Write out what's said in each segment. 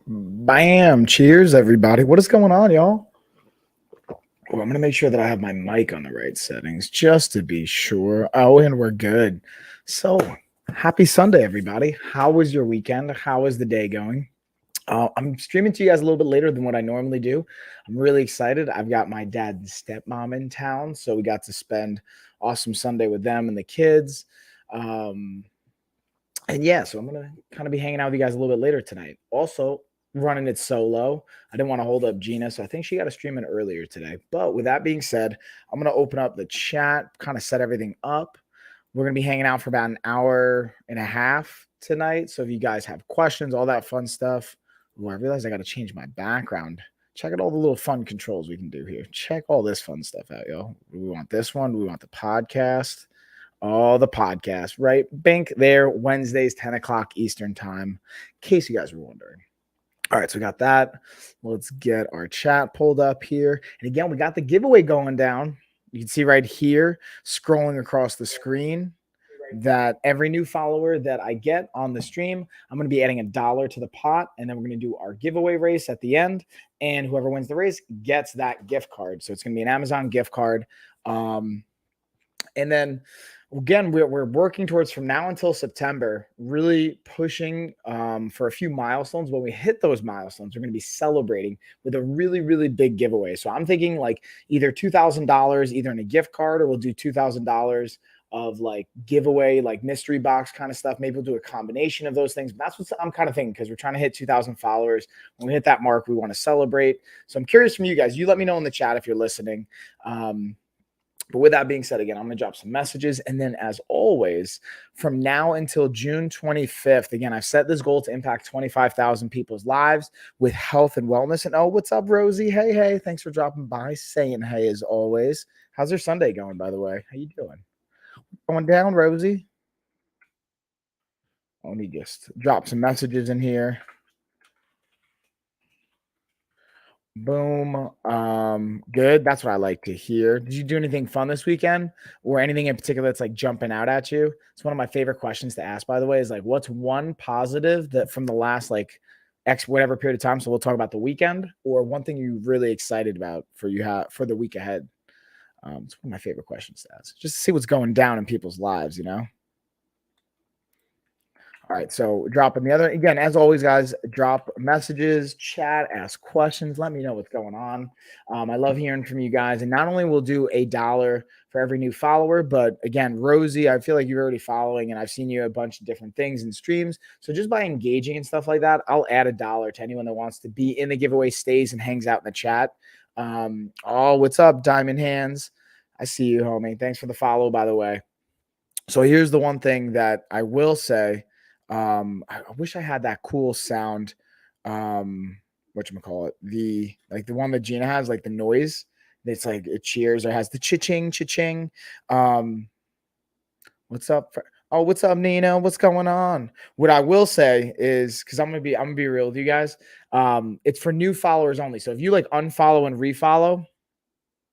Bam! Cheers, everybody. What is going on, y'all? Oh, I'm gonna make sure that I have my mic on the right settings just to be sure. Oh, and we're good. So, happy Sunday, everybody. How was your weekend? How is the day going? I'm streaming to you guys a little bit later than what I normally do. I'm really excited. I've got my dad and stepmom in town, so we got to spend awesome Sunday with them and the kids. Um, and yeah, so I'm gonna kind of be hanging out with you guys a little bit later tonight. Also, running it solo. I didn't want to hold up Gina, so I think she got a stream in earlier today. But with that being said, I'm gonna open up the chat, kind of set everything up. We're gonna be hanging out for about an hour and a half tonight. So if you guys have questions, all that fun stuff. Oh, I realized I got to change my background. Check out all the little fun controls we can do here. Check all this fun stuff out, y'all. Do we want this one? Do we want the podcast? Oh, the podcast, right? Bank there, Wednesdays, 10 o'clock Eastern time, in case you guys were wondering. All right, so we got that. Let's get our chat pulled up here. And again, we got the giveaway going down. You can see right here, scrolling across the screen, that every new follower that I get on the stream, I'm going to be adding $1 to the pot. And then we're going to do our giveaway race at the end. And whoever wins the race gets that gift card. So it's going to be an Amazon gift card. And then again, we're working towards from now until September, really pushing for a few milestones. When we hit those milestones, we're going to be celebrating with a really, really big giveaway. So I'm thinking like either $2,000, either in a gift card, or we'll do $2,000 of like giveaway, like mystery box kind of stuff. Maybe we'll do a combination of those things. But that's what I'm kind of thinking, because we're trying to hit 2,000 followers. When we hit that mark, we want to celebrate. So I'm curious from you guys. You let me know in the chat if you're listening. But with that being said, again, I'm going to drop some messages. And then, as always, from now until June 25th, again, I've set this goal to impact 25,000 people's lives with health and wellness. And oh, what's up, Rosie? Hey. Thanks for dropping by, saying hey as always. How's your Sunday going, by the way? How you doing? Going down, Rosie? Let me just drop some messages in here. Boom. Good. That's what I like to hear. Did you do anything fun this weekend, or anything in particular that's like jumping out at you? It's one of my favorite questions to ask, by the way, is like, what's one positive that from the last like X whatever period of time? So we'll talk about the weekend, or one thing you're really excited about for the week ahead. It's one of my favorite questions to ask, just to see what's going down in people's lives, you know? All right, so dropping the other again, as always, guys, drop messages, chat, ask questions, let me know what's going on. I love hearing from you guys. And not only will do $1 for every new follower, but again, Rosie, I feel like you're already following, and I've seen you a bunch of different things in streams. So just by engaging and stuff like that, I'll add $1 to anyone that wants to be in the giveaway, stays and hangs out in the chat. Oh, what's up, Diamond Hands? I see you, homie. Thanks for the follow, by the way. So here's the one thing that I will say. I wish I had that cool sound. Whatchamacallit, the one that Gina has, like the noise. It's like it cheers or has the cha-ching, cha-ching. What's up? Oh, what's up, Nina? What's going on? What I will say is, because I'm gonna be real with you guys. It's for new followers only. So if you like unfollow and refollow,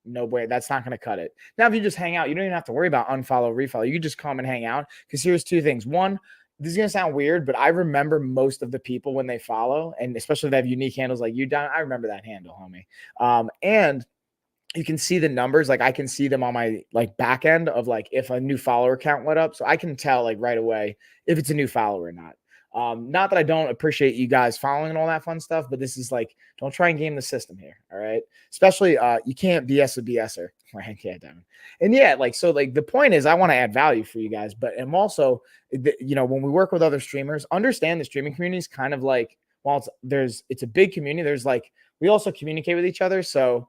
no way, that's not going to cut it. Now, if you just hang out, you don't even have to worry about unfollow, refollow. You can just come and hang out, because here's two things. One, this is going to sound weird, but I remember most of the people when they follow, and especially if they have unique handles like you, Don. I remember that handle, homie. And you can see the numbers. Like I can see them on my like back end of like if a new follower count went up. So I can tell like right away if it's a new follower or not. Not that I don't appreciate you guys following and all that fun stuff, but this is like, don't try and game the system here. All right. Especially you can't BS a BSer. Right. Yeah, Devin. And yeah, like so like the point is I want to add value for you guys, but I'm also, you know, when we work with other streamers, understand the streaming community is kind of like, while it's a big community, there's like we also communicate with each other. So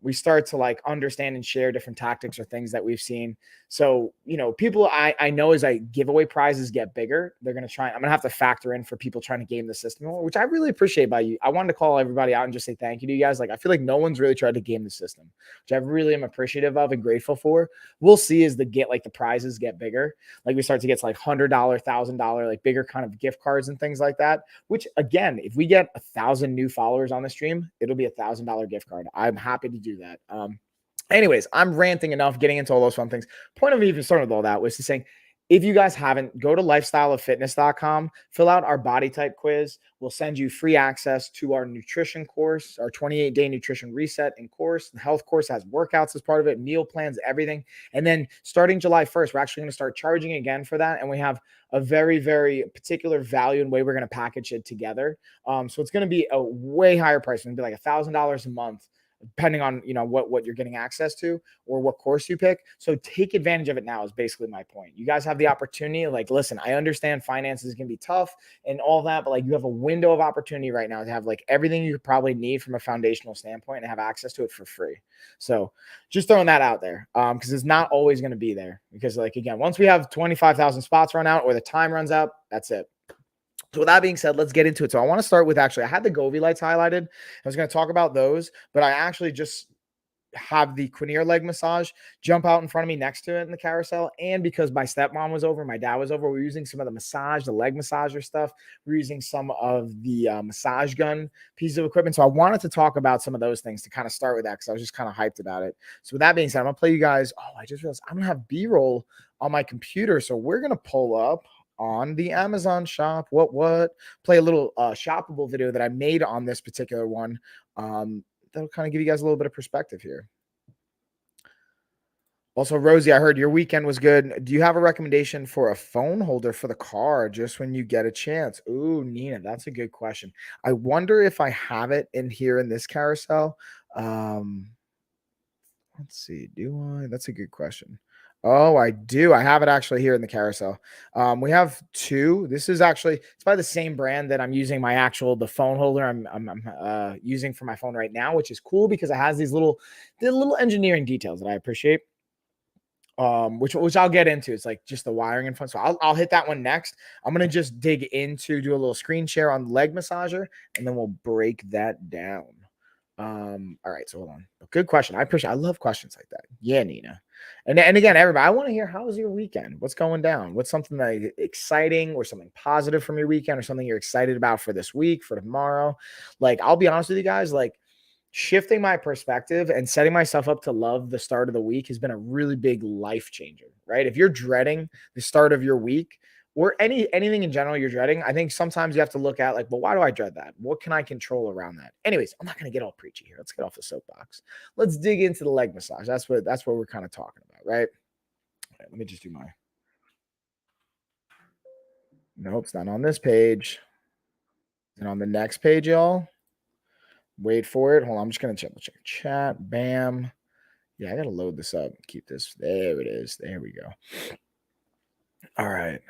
we start to like understand and share different tactics or things that we've seen. So, you know, people I know as giveaway prizes get bigger, I'm going to have to factor in for people trying to game the system more, which I really appreciate by you. I wanted to call everybody out and just say thank you to you guys. Like, I feel like no one's really tried to game the system, which I really am appreciative of and grateful for. We'll see as the prizes get bigger. Like we start to get to like $100, $1,000, like bigger kind of gift cards and things like that, which again, if we get 1,000 new followers on the stream, it'll be $1,000 gift card. I'm happy to do that. Anyways, I'm ranting enough, getting into all those fun things. Point of even starting with all that was to saying, If you guys haven't, go to lifestyleoffitness.com, fill out our body type quiz. We'll send you free access to our nutrition course, our 28-day nutrition reset and course. The health course has workouts as part of it, meal plans, everything. And then starting July 1st, we're actually going to start charging again for that. And we have a very, very particular value and way we're going to package it together. So it's going to be a way higher price. It's going to be like $1,000 a month, depending on what you're getting access to or what course you pick. So take advantage of it now is basically my point. You guys have the opportunity. Like, listen, I understand finances can be tough and all that, but like you have a window of opportunity right now to have like everything you probably need from a foundational standpoint and have access to it for free. So just throwing that out there, because it's not always going to be there, because like, again, once we have 25,000 spots run out or the time runs out, that's it. So with that being said, let's get into it. So I want to start with, actually, I had the Govee lights highlighted. I was going to talk about those, but I actually just have the Quinier leg massage jump out in front of me next to it in the carousel. And because my stepmom was over, my dad was over, we're using some of the leg massager stuff. We're using some of the massage gun pieces of equipment. So I wanted to talk about some of those things to kind of start with that, because I was just kind of hyped about it. So with that being said, I'm going to play you guys. Oh, I just realized I'm going to have B-roll on my computer. So we're going to pull up on the Amazon shop. Play a little shoppable video that I made on this particular one. That'll kind of give you guys a little bit of perspective here. Also, Rosie, I heard your weekend was good. Do you have a recommendation for a phone holder for the car just when you get a chance? Ooh, Nina, that's a good question. I wonder if I have it in here in this carousel. Let's see. Do I? That's a good question. Oh, I do. I have it actually here in the carousel. We have two. This is actually, it's by the same brand that I'm using the phone holder I'm using for my phone right now, which is cool because it has the little engineering details that I appreciate. Which I'll get into. It's like just the wiring and fun. So I'll hit that one next. I'm gonna just do a little screen share on the leg massager, and then we'll break that down. All right, so hold on. Good question. I love questions like that. Yeah, Nina. And again, everybody, I want to hear, how was your weekend? What's going down? What's something that exciting or something positive from your weekend or something you're excited about for this week, for tomorrow? Like, I'll be honest with you guys, like shifting my perspective and setting myself up to love the start of the week has been a really big life changer, right? If you're dreading the start of your week, or anything in general you're dreading, I think sometimes you have to look at like, well, why do I dread that? What can I control around that? Anyways, I'm not going to get all preachy here. Let's get off the soapbox. Let's dig into the leg massage. That's what we're kind of talking about, right? All right, let me just do nope, it's not on this page. And on the next page, y'all. Wait for it. Hold on. I'm just going to check chat. Bam. Yeah, I got to load this up. Keep this. There it is. There we go. All right.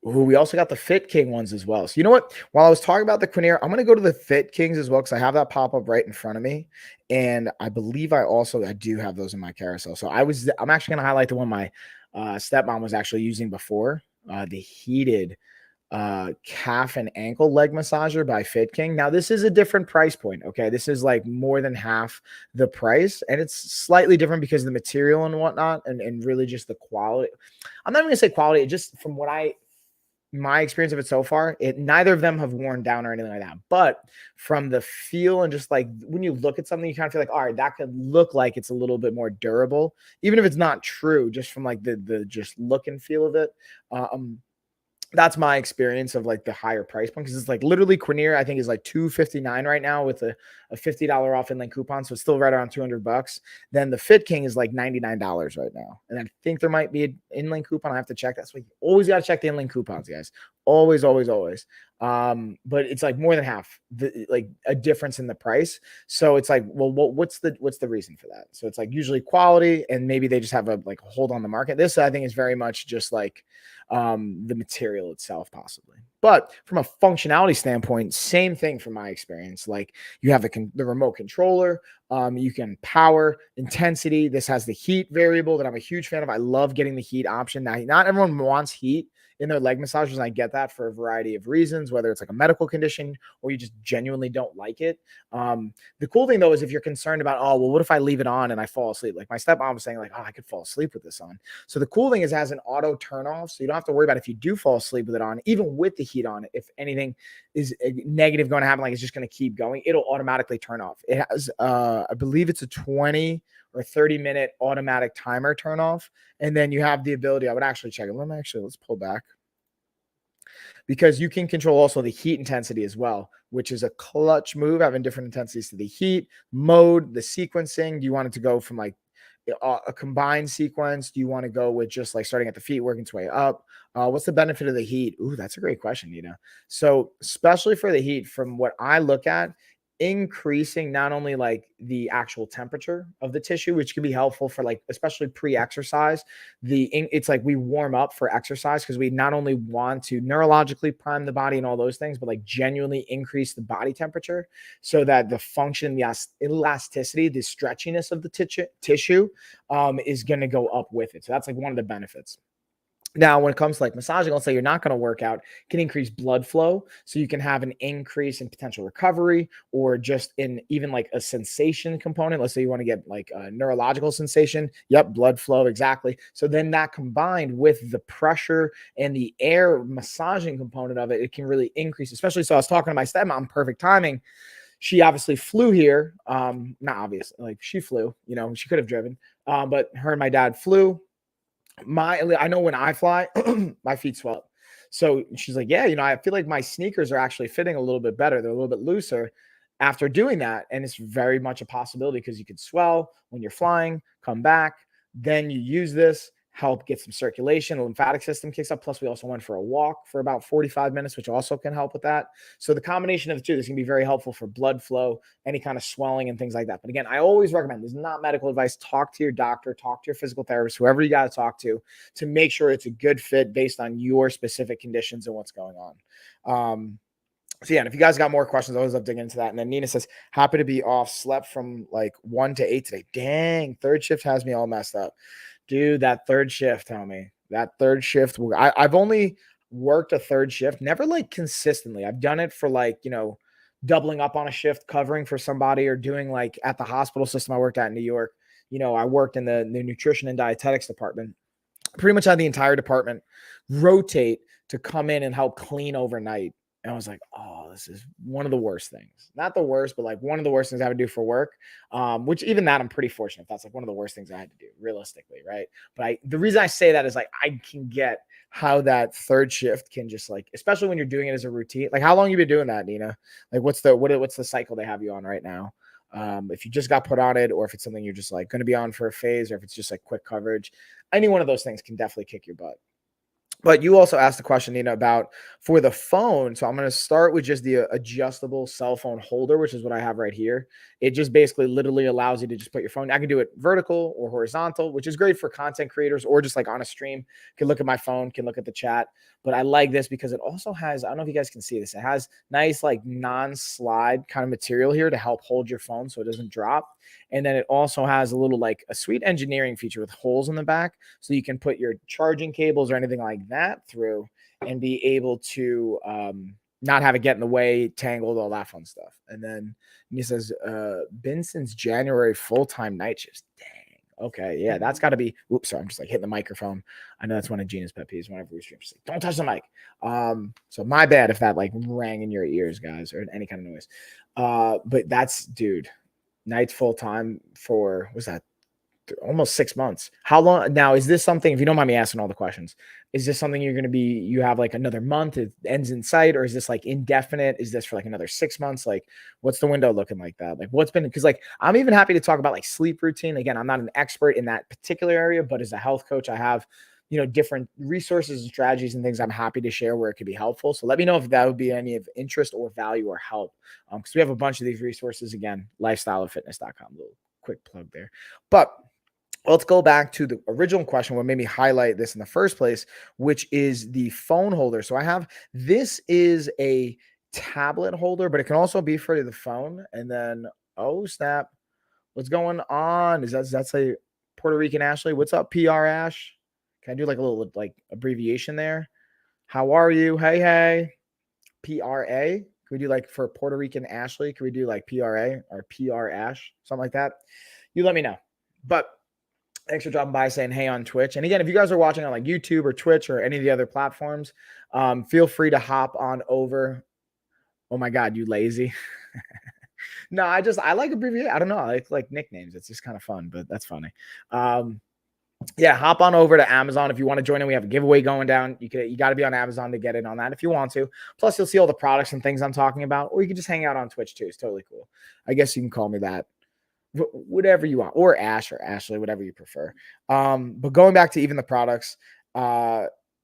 Ooh, we also got the Fit King ones as well. So you know what? While I was talking about the Quinier, I'm going to go to the Fit Kings as well, because I have that pop up right in front of me. And I believe I do have those in my carousel. So I'm actually going to highlight the one my stepmom was actually using before, the heated calf and ankle leg massager by Fit King. Now, this is a different price point. Okay. This is like more than half the price, and it's slightly different because of the material and whatnot, and really just the quality. I'm not even gonna say quality, just from my experience of it so far, neither of them have worn down or anything like that. But from the feel and just like when you look at something, you kind of feel like, all right, that could look like it's a little bit more durable, even if it's not true, just from like the just look and feel of it. That's my experience of like the higher price point, because it's like literally Quinier, I think, is like $259 right now with a $50 off inlane coupon. So it's still right around $200. Then the Fit King is like $99 right now. And I think there might be an inlane coupon. I have to check. That's why you always got to check the inlane coupons, guys. Always, always, always. But it's like more than half like a difference in the price. So it's like, well, what's the reason for that? So it's like usually quality, and maybe they just have a hold on the market. This, I think, is very much just like the material itself, possibly. But from a functionality standpoint, same thing from my experience. Like, you have the remote controller, you can power, intensity. This has the heat variable that I'm a huge fan of. I love getting the heat option. Now, not everyone wants heat in their leg massages, and I get that for a variety of reasons, whether it's like a medical condition or you just genuinely don't like it. The cool thing though is if you're concerned about, oh, well, what if I leave it on and I fall asleep? Like my stepmom was saying, like, oh, I could fall asleep with this on. So the cool thing is it has an auto turn off, so you don't have to worry about if you do fall asleep with it on, even with the heat on. If anything is negative going to happen, like it's just going to keep going, it'll automatically turn off. It has, I believe it's a 20 or 30-minute automatic timer turn off. And then you have the ability, I would actually check it. Let's pull back, because you can control also the heat intensity as well, which is a clutch move, having different intensities to the heat mode, the sequencing. Do you want it to go from like a combined sequence? Do you want to go with just like starting at the feet, working its way up? What's the benefit of the heat? Ooh, that's a great question, Nina. So, especially for the heat, from what I look at, increasing not only like the actual temperature of the tissue, which can be helpful for like especially pre-exercise. It's like we warm up for exercise because we not only want to neurologically prime the body and all those things, but like genuinely increase the body temperature so that the function, the elasticity, the stretchiness of the tissue is going to go up with it. So that's like one of the benefits. Now, when it comes to like massaging, let's say you're not going to work out, can increase blood flow. So you can have an increase in potential recovery, or just in even like a sensation component. Let's say you want to get like a neurological sensation. Yep, blood flow, exactly. So then that combined with the pressure and the air massaging component of it, it can really increase, especially. So I was talking to my stepmom, perfect timing. She obviously flew here. Not obvious, like she flew, she could have driven. But her and my dad flew. I know when I fly, my feet swell. So she's like, yeah, I feel like my sneakers are actually fitting a little bit better. They're a little bit looser after doing that. And it's very much a possibility because you could swell when you're flying, come back, then you use this, help get some circulation, the lymphatic system kicks up. Plus, we also went for a walk for about 45 minutes, which also can help with that. So the combination of the two, this can be very helpful for blood flow, any kind of swelling and things like that. But again, I always recommend, this is not medical advice. Talk to your doctor, talk to your physical therapist, whoever you got to talk to make sure it's a good fit based on your specific conditions and what's going on. So yeah, and if you guys got more questions, I always love digging into that. And then Nina says, happy to be off, slept from like 1 to 8 today. Dang, third shift has me all messed up. Dude, that third shift, homie. That third shift. I've only worked a third shift, never like consistently. I've done it for like, doubling up on a shift, covering for somebody, or doing like at the hospital system I worked at in New York. I worked in the nutrition and dietetics department. Pretty much had the entire department rotate to come in and help clean overnight. And I was like, oh, this is one of the worst things. Not the worst, but like one of the worst things I would do for work. Which even that I'm pretty fortunate. That's like one of the worst things I had to do, realistically, right? But the reason I say that is like I can get how that third shift can just like, especially when you're doing it as a routine. Like, how long you been doing that, Nina? Like, what's the cycle they have you on right now? If you just got put on it, or if it's something you're just like going to be on for a phase, or if it's just like quick coverage, any one of those things can definitely kick your butt. But you also asked the question, Nina, about for the phone. So I'm going to start with just the adjustable cell phone holder, which is what I have right here. It just basically literally allows you to just put your phone. I can do it vertical or horizontal, which is great for content creators, or just like on a stream. Can look at my phone, can look at the chat. But I like this because it also has, I don't know if you guys can see this. It has nice like non-slide kind of material here to help hold your phone so it doesn't drop. And then it also has a little like a sweet engineering feature with holes in the back, so you can put your charging cables or anything like that through and be able to not have it get in the way, tangled, all that fun stuff. And then he says, been since January, full-time night shifts. Dang. Okay. Yeah, that's got to be. Oops, sorry. I'm just like hitting the microphone. I know that's one of Gina's pet peeves whenever we stream. She's like, don't touch the mic. So my bad if that like rang in your ears, guys, or any kind of noise. But that's, dude, nights full-time for, what's that? Almost 6 months. How long now? Is this something, if you don't mind me asking all the questions, is this something you have like another month, it ends in sight, or is this like indefinite? Is this for like another 6 months? Like, what's the window looking like that? Like, what's been, because like I'm even happy to talk about like sleep routine. Again, I'm not an expert in that particular area, but as a health coach, I have different resources and strategies and things I'm happy to share where it could be helpful. So let me know if that would be any of interest or value or help, because we have a bunch of these resources. Again, lifestyleoffitness.com, little quick plug there. But let's go back to the original question, what made me highlight this in the first place, which is the phone holder. So this is a tablet holder, but it can also be for the phone. And then, oh snap, what's going on? Does that say Puerto Rican Ashley? What's up, PR Ash? Can I do like a little like abbreviation there? How are you? Hey, PRA. Can we do like for Puerto Rican Ashley? Can we do like PRA or PR Ash? Something like that. You let me know. But thanks for dropping by, saying hey on Twitch. And again, if you guys are watching on like YouTube or Twitch or any of the other platforms, feel free to hop on over. Oh my God, you lazy. No, I like abbreviate. I don't know. I like nicknames. It's just kind of fun, but that's funny. Yeah, hop on over to Amazon if you want to join in. We have a giveaway going down. You got to be on Amazon to get in on that if you want to. Plus, you'll see all the products and things I'm talking about, or you can just hang out on Twitch too. It's totally cool. I guess you can call me that, whatever you want, or Ash or Ashley, whatever you prefer. But going back to even the products,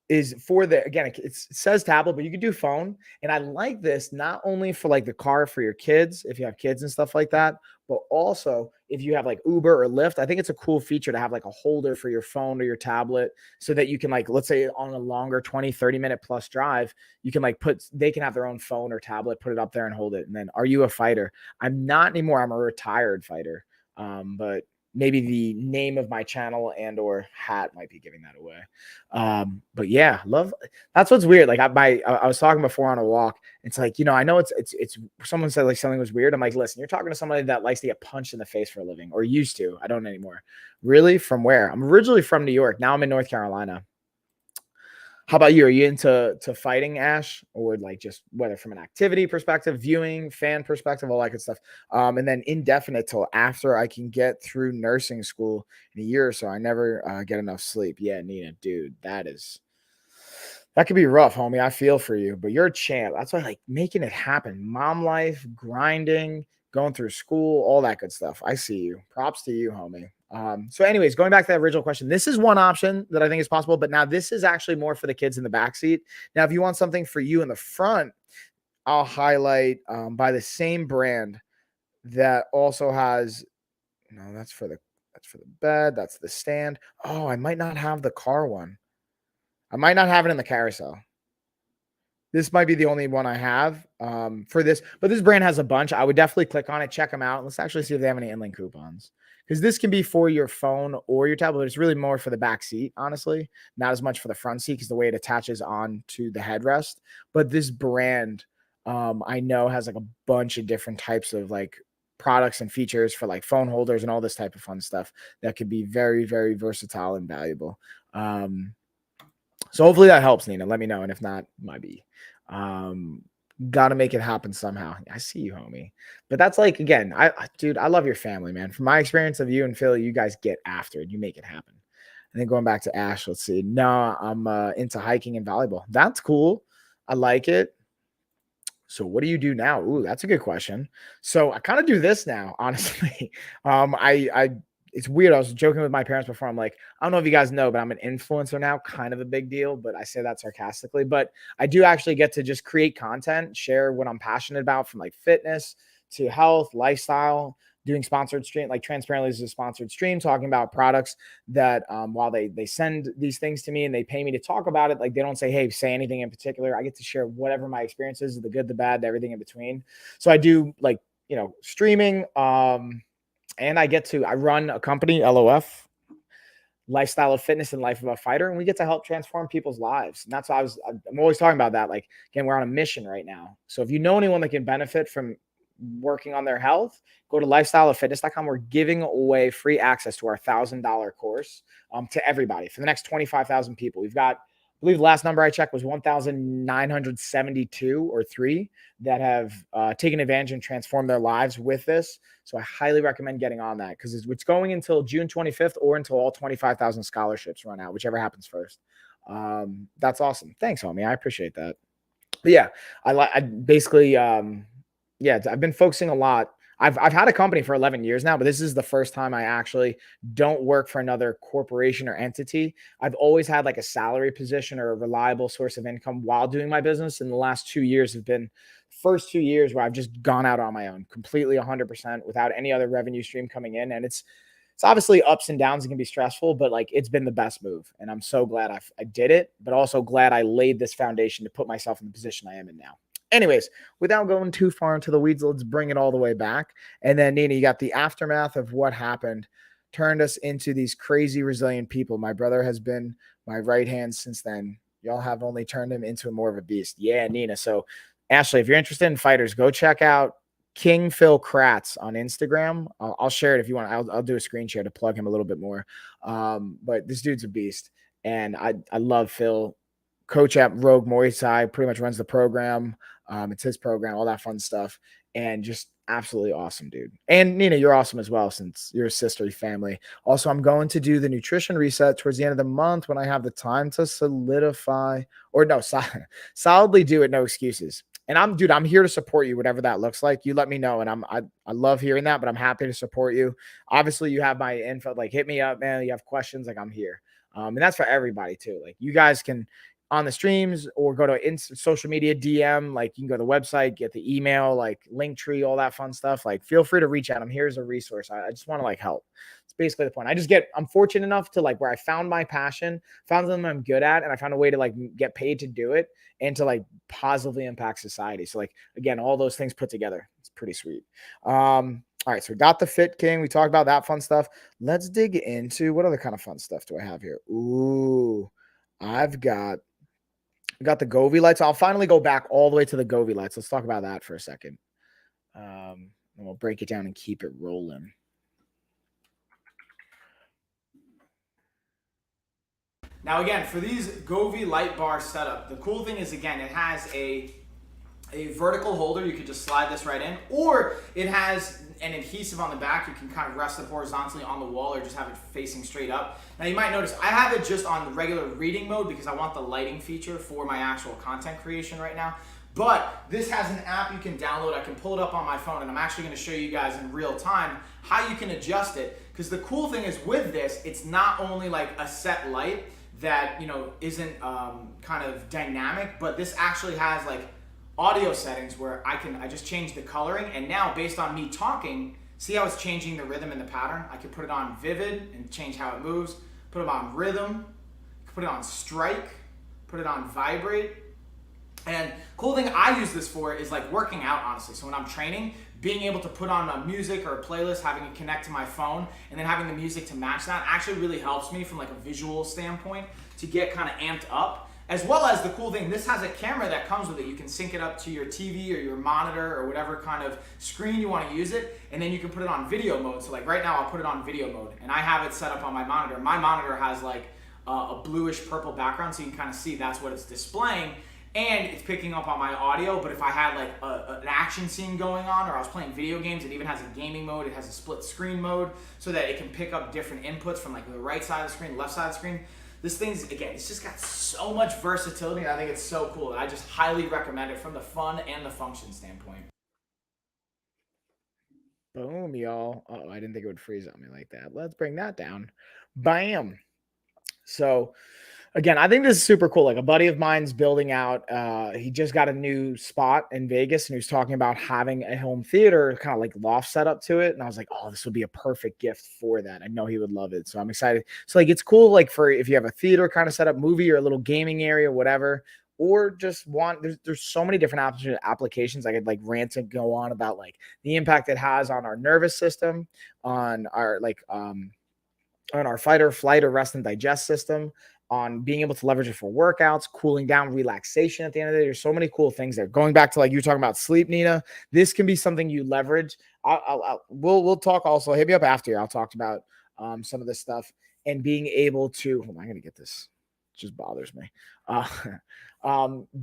is for the, again, it says tablet, but you can do phone. And I like this not only for like the car for your kids, if you have kids and stuff like that, but also if you have like Uber or Lyft. I think it's a cool feature to have like a holder for your phone or your tablet so that you can, like, let's say on a longer 20-30 minute plus drive, you can like they can have their own phone or tablet, put it up there and hold it. And then, are you a fighter? I'm not anymore. I'm a retired fighter. But maybe the name of my channel and or hat might be giving that away. But yeah, that's what's weird. Like I was talking before on a walk. It's like, I know it's someone said like something was weird. I'm like, listen, you're talking to somebody that likes to get punched in the face for a living, or used to. I don't anymore. Really? From where? I'm originally from New York. Now I'm in North Carolina. How about you? Are you into fighting, Ash, or like just whether from an activity perspective, viewing, fan perspective, all that good stuff? And then indefinite till after I can get through nursing school in a year or so. I never get enough sleep. Yeah, Nina, dude, that could be rough, homie. I feel for you, but you're a champ. That's why I like making it happen. Mom life, grinding, going through school, all that good stuff. I see you. Props to you, homie. So anyways, going back to that original question, this is one option that I think is possible, but now this is actually more for the kids in the back seat. Now, if you want something for you in the front, I'll highlight by the same brand that also has, no, that's for the bed. That's the stand. Oh, I might not have the car one. I might not have it in the carousel. This might be the only one I have for this, but this brand has a bunch. I would definitely click on it, check them out. Let's actually see if they have any inLink coupons, because this can be for your phone or your tablet. It's really more for the back seat, honestly, not as much for the front seat because the way it attaches on to the headrest. But this brand, I know, has like a bunch of different types of like products and features for like phone holders and all this type of fun stuff that could be very, very versatile and valuable. So hopefully that helps, Nina. Let me know. And if not, might be. Got to make it happen somehow. I see you, homie. But that's like, again, dude, I love your family, man. From my experience of you and Philly, you guys get after it. You make it happen. And then going back to Ash, let's see. No, I'm into hiking and volleyball. That's cool. I like it. So what do you do now? Ooh, that's a good question. So I kind of do this now, honestly. I it's weird. I was joking with my parents before. I'm like, I don't know if you guys know, but I'm an influencer now, kind of a big deal, but I say that sarcastically. But I do actually get to just create content, share what I'm passionate about, from like fitness to health, lifestyle, doing sponsored stream, like Transparently is a sponsored stream, talking about products that while they send these things to me and they pay me to talk about it, like they don't say, hey, say anything in particular. I get to share whatever my experience is, the good, the bad, everything in between. So I do like, streaming, and I run a company, LOF, Lifestyle of Fitness and Life of a Fighter, and we get to help transform people's lives. And that's why I'm always talking about that. Like, again, we're on a mission right now. So if you know anyone that can benefit from working on their health, go to lifestyleoffitness.com. We're giving away free access to our $1,000 course to everybody for the next 25,000 people. We've got, I believe the last number I checked was 1,972 or 3 that have taken advantage and transformed their lives with this. So I highly recommend getting on that, because it's going until June 25th or until all 25,000 scholarships run out, whichever happens first. That's awesome. Thanks, homie. I appreciate that. But yeah, I basically, yeah, I've been focusing a lot. I've had a company for 11 years now, but this is the first time I actually don't work for another corporation or entity. I've always had like a salary position or a reliable source of income while doing my business. And the last 2 years have been first 2 years where I've just gone out on my own, completely 100% without any other revenue stream coming in. And it's obviously ups and downs. It can be stressful, but like it's been the best move. And I'm so glad I did it, but also glad I laid this foundation to put myself in the position I am in now. Anyways, without going too far into the weeds, let's bring it all the way back. And then, Nina, you got the aftermath of what happened, turned us into these crazy, resilient people. My brother has been my right hand since then. Y'all have only turned him into more of a beast. Yeah, Nina. So, Ashley, if you're interested in fighters, go check out King Phil Kratz on Instagram. I'll share it if you want. I'll do a screen share to plug him a little bit more. But this dude's a beast. And I love Phil. Coach at Rogue Muay Thai, pretty much runs the program. It's his program, all that fun stuff. And just absolutely awesome, dude. And Nina, you're awesome as well since you're a sisterly family. Also, I'm going to do the nutrition reset towards the end of the month when I have the time to solidify or no, solidly do it. No excuses. And I'm here to support you, whatever that looks like. You let me know. And I love hearing that, but I'm happy to support you. Obviously, you have my info. Like, hit me up, man. You have questions, like I'm here. And that's for everybody too. Like, you guys can on the streams or go to social media DM. Like, you can go to the website, get the email, like Linktree, all that fun stuff. Like, feel free to reach out. I'm here as a resource. I just want to like help. It's basically the point. I'm fortunate enough to like where I found my passion, found something I'm good at, and I found a way to like get paid to do it and to like positively impact society. So like, again, all those things put together, it's pretty sweet. All right, so we got the Fit King. We talked about that fun stuff. Let's dig into what other kind of fun stuff do I have here? Ooh, I've got the Govee lights. I'll finally go back all the way to the Govee lights. Let's talk about that for a second. And we'll break it down and keep it rolling. Now, again, for these Govee light bar setup, the cool thing is, again, it has a vertical holder. You could just slide this right in, or it has an adhesive on the back. You can kind of rest it horizontally on the wall or just have it facing straight up. Now, you might notice I have it just on regular reading mode because I want the lighting feature for my actual content creation right now. But this has an app you can download. I can pull it up on my phone, and I'm actually going to show you guys in real time how you can adjust it. Because the cool thing is with this, it's not only like a set light that, you know, isn't kind of dynamic, but this actually has like audio settings where I just change the coloring, and now based on me talking, see how it's changing the rhythm and the pattern? I can put it on vivid and change how it moves, put it on rhythm, put it on strike, put it on vibrate. And cool thing I use this for is like working out, honestly. So when I'm training, being able to put on a music or a playlist, having it connect to my phone, and then having the music to match that actually really helps me from like a visual standpoint to get kind of amped up. As well as the cool thing, this has a camera that comes with it. You can sync it up to your TV or your monitor or whatever kind of screen you want to use it, and then you can put it on video mode. So like right now, I'll put it on video mode, and I have it set up on my monitor. My monitor has like a bluish purple background, so you can kind of see that's what it's displaying. And it's picking up on my audio, but if I had like an action scene going on or I was playing video games, it even has a gaming mode. It has a split screen mode so that it can pick up different inputs from like the right side of the screen, left side of the screen. This thing's, again, it's just got so much versatility, and I think it's so cool. And I just highly recommend it from the fun and the function standpoint. Boom, y'all. Oh, I didn't think it would freeze on me like that. Let's bring that down. Bam. So again, I think this is super cool. Like a buddy of mine's building out, he just got a new spot in Vegas and he was talking about having a home theater, kind of like loft set up to it. And I was like, oh, this would be a perfect gift for that. I know he would love it. So I'm excited. So like, it's cool. Like for, if you have a theater kind of setup, movie or a little gaming area, whatever, or just there's so many different applications. I could like rant and go on about like the impact it has on our nervous system, on our on our fight or flight or rest and digest system, on being able to leverage it for workouts, cooling down, relaxation at the end of the day. There's so many cool things there. Going back to like you talking about sleep, Nina, this can be something you leverage. We'll talk also. Hit me up after. I'll talk about some of this stuff and being able to. Hold on, I'm gonna get this. It just bothers me.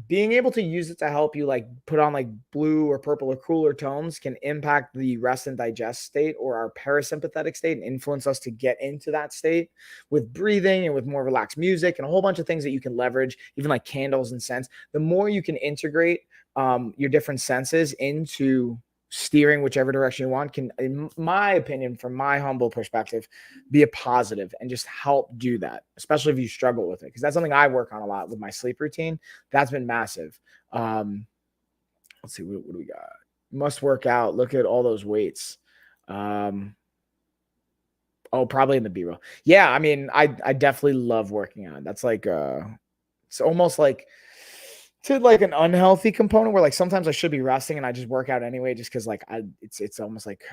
Being able to use it to help you like put on like blue or purple or cooler tones can impact the rest and digest state or our parasympathetic state and influence us to get into that state with breathing and with more relaxed music and a whole bunch of things that you can leverage, even like candles and scents. The more you can integrate your different senses into steering whichever direction you want can, in my opinion, from my humble perspective, be a positive and just help do that, especially if you struggle with it. Because that's something I work on a lot with my sleep routine. That's been massive. Let's see, what do we got? Must work out. Look at all those weights. Oh, probably in the B-roll. Yeah, I mean, I definitely love working out. That's like it's almost like to like an unhealthy component where like sometimes I should be resting and I just work out anyway just because like it's almost like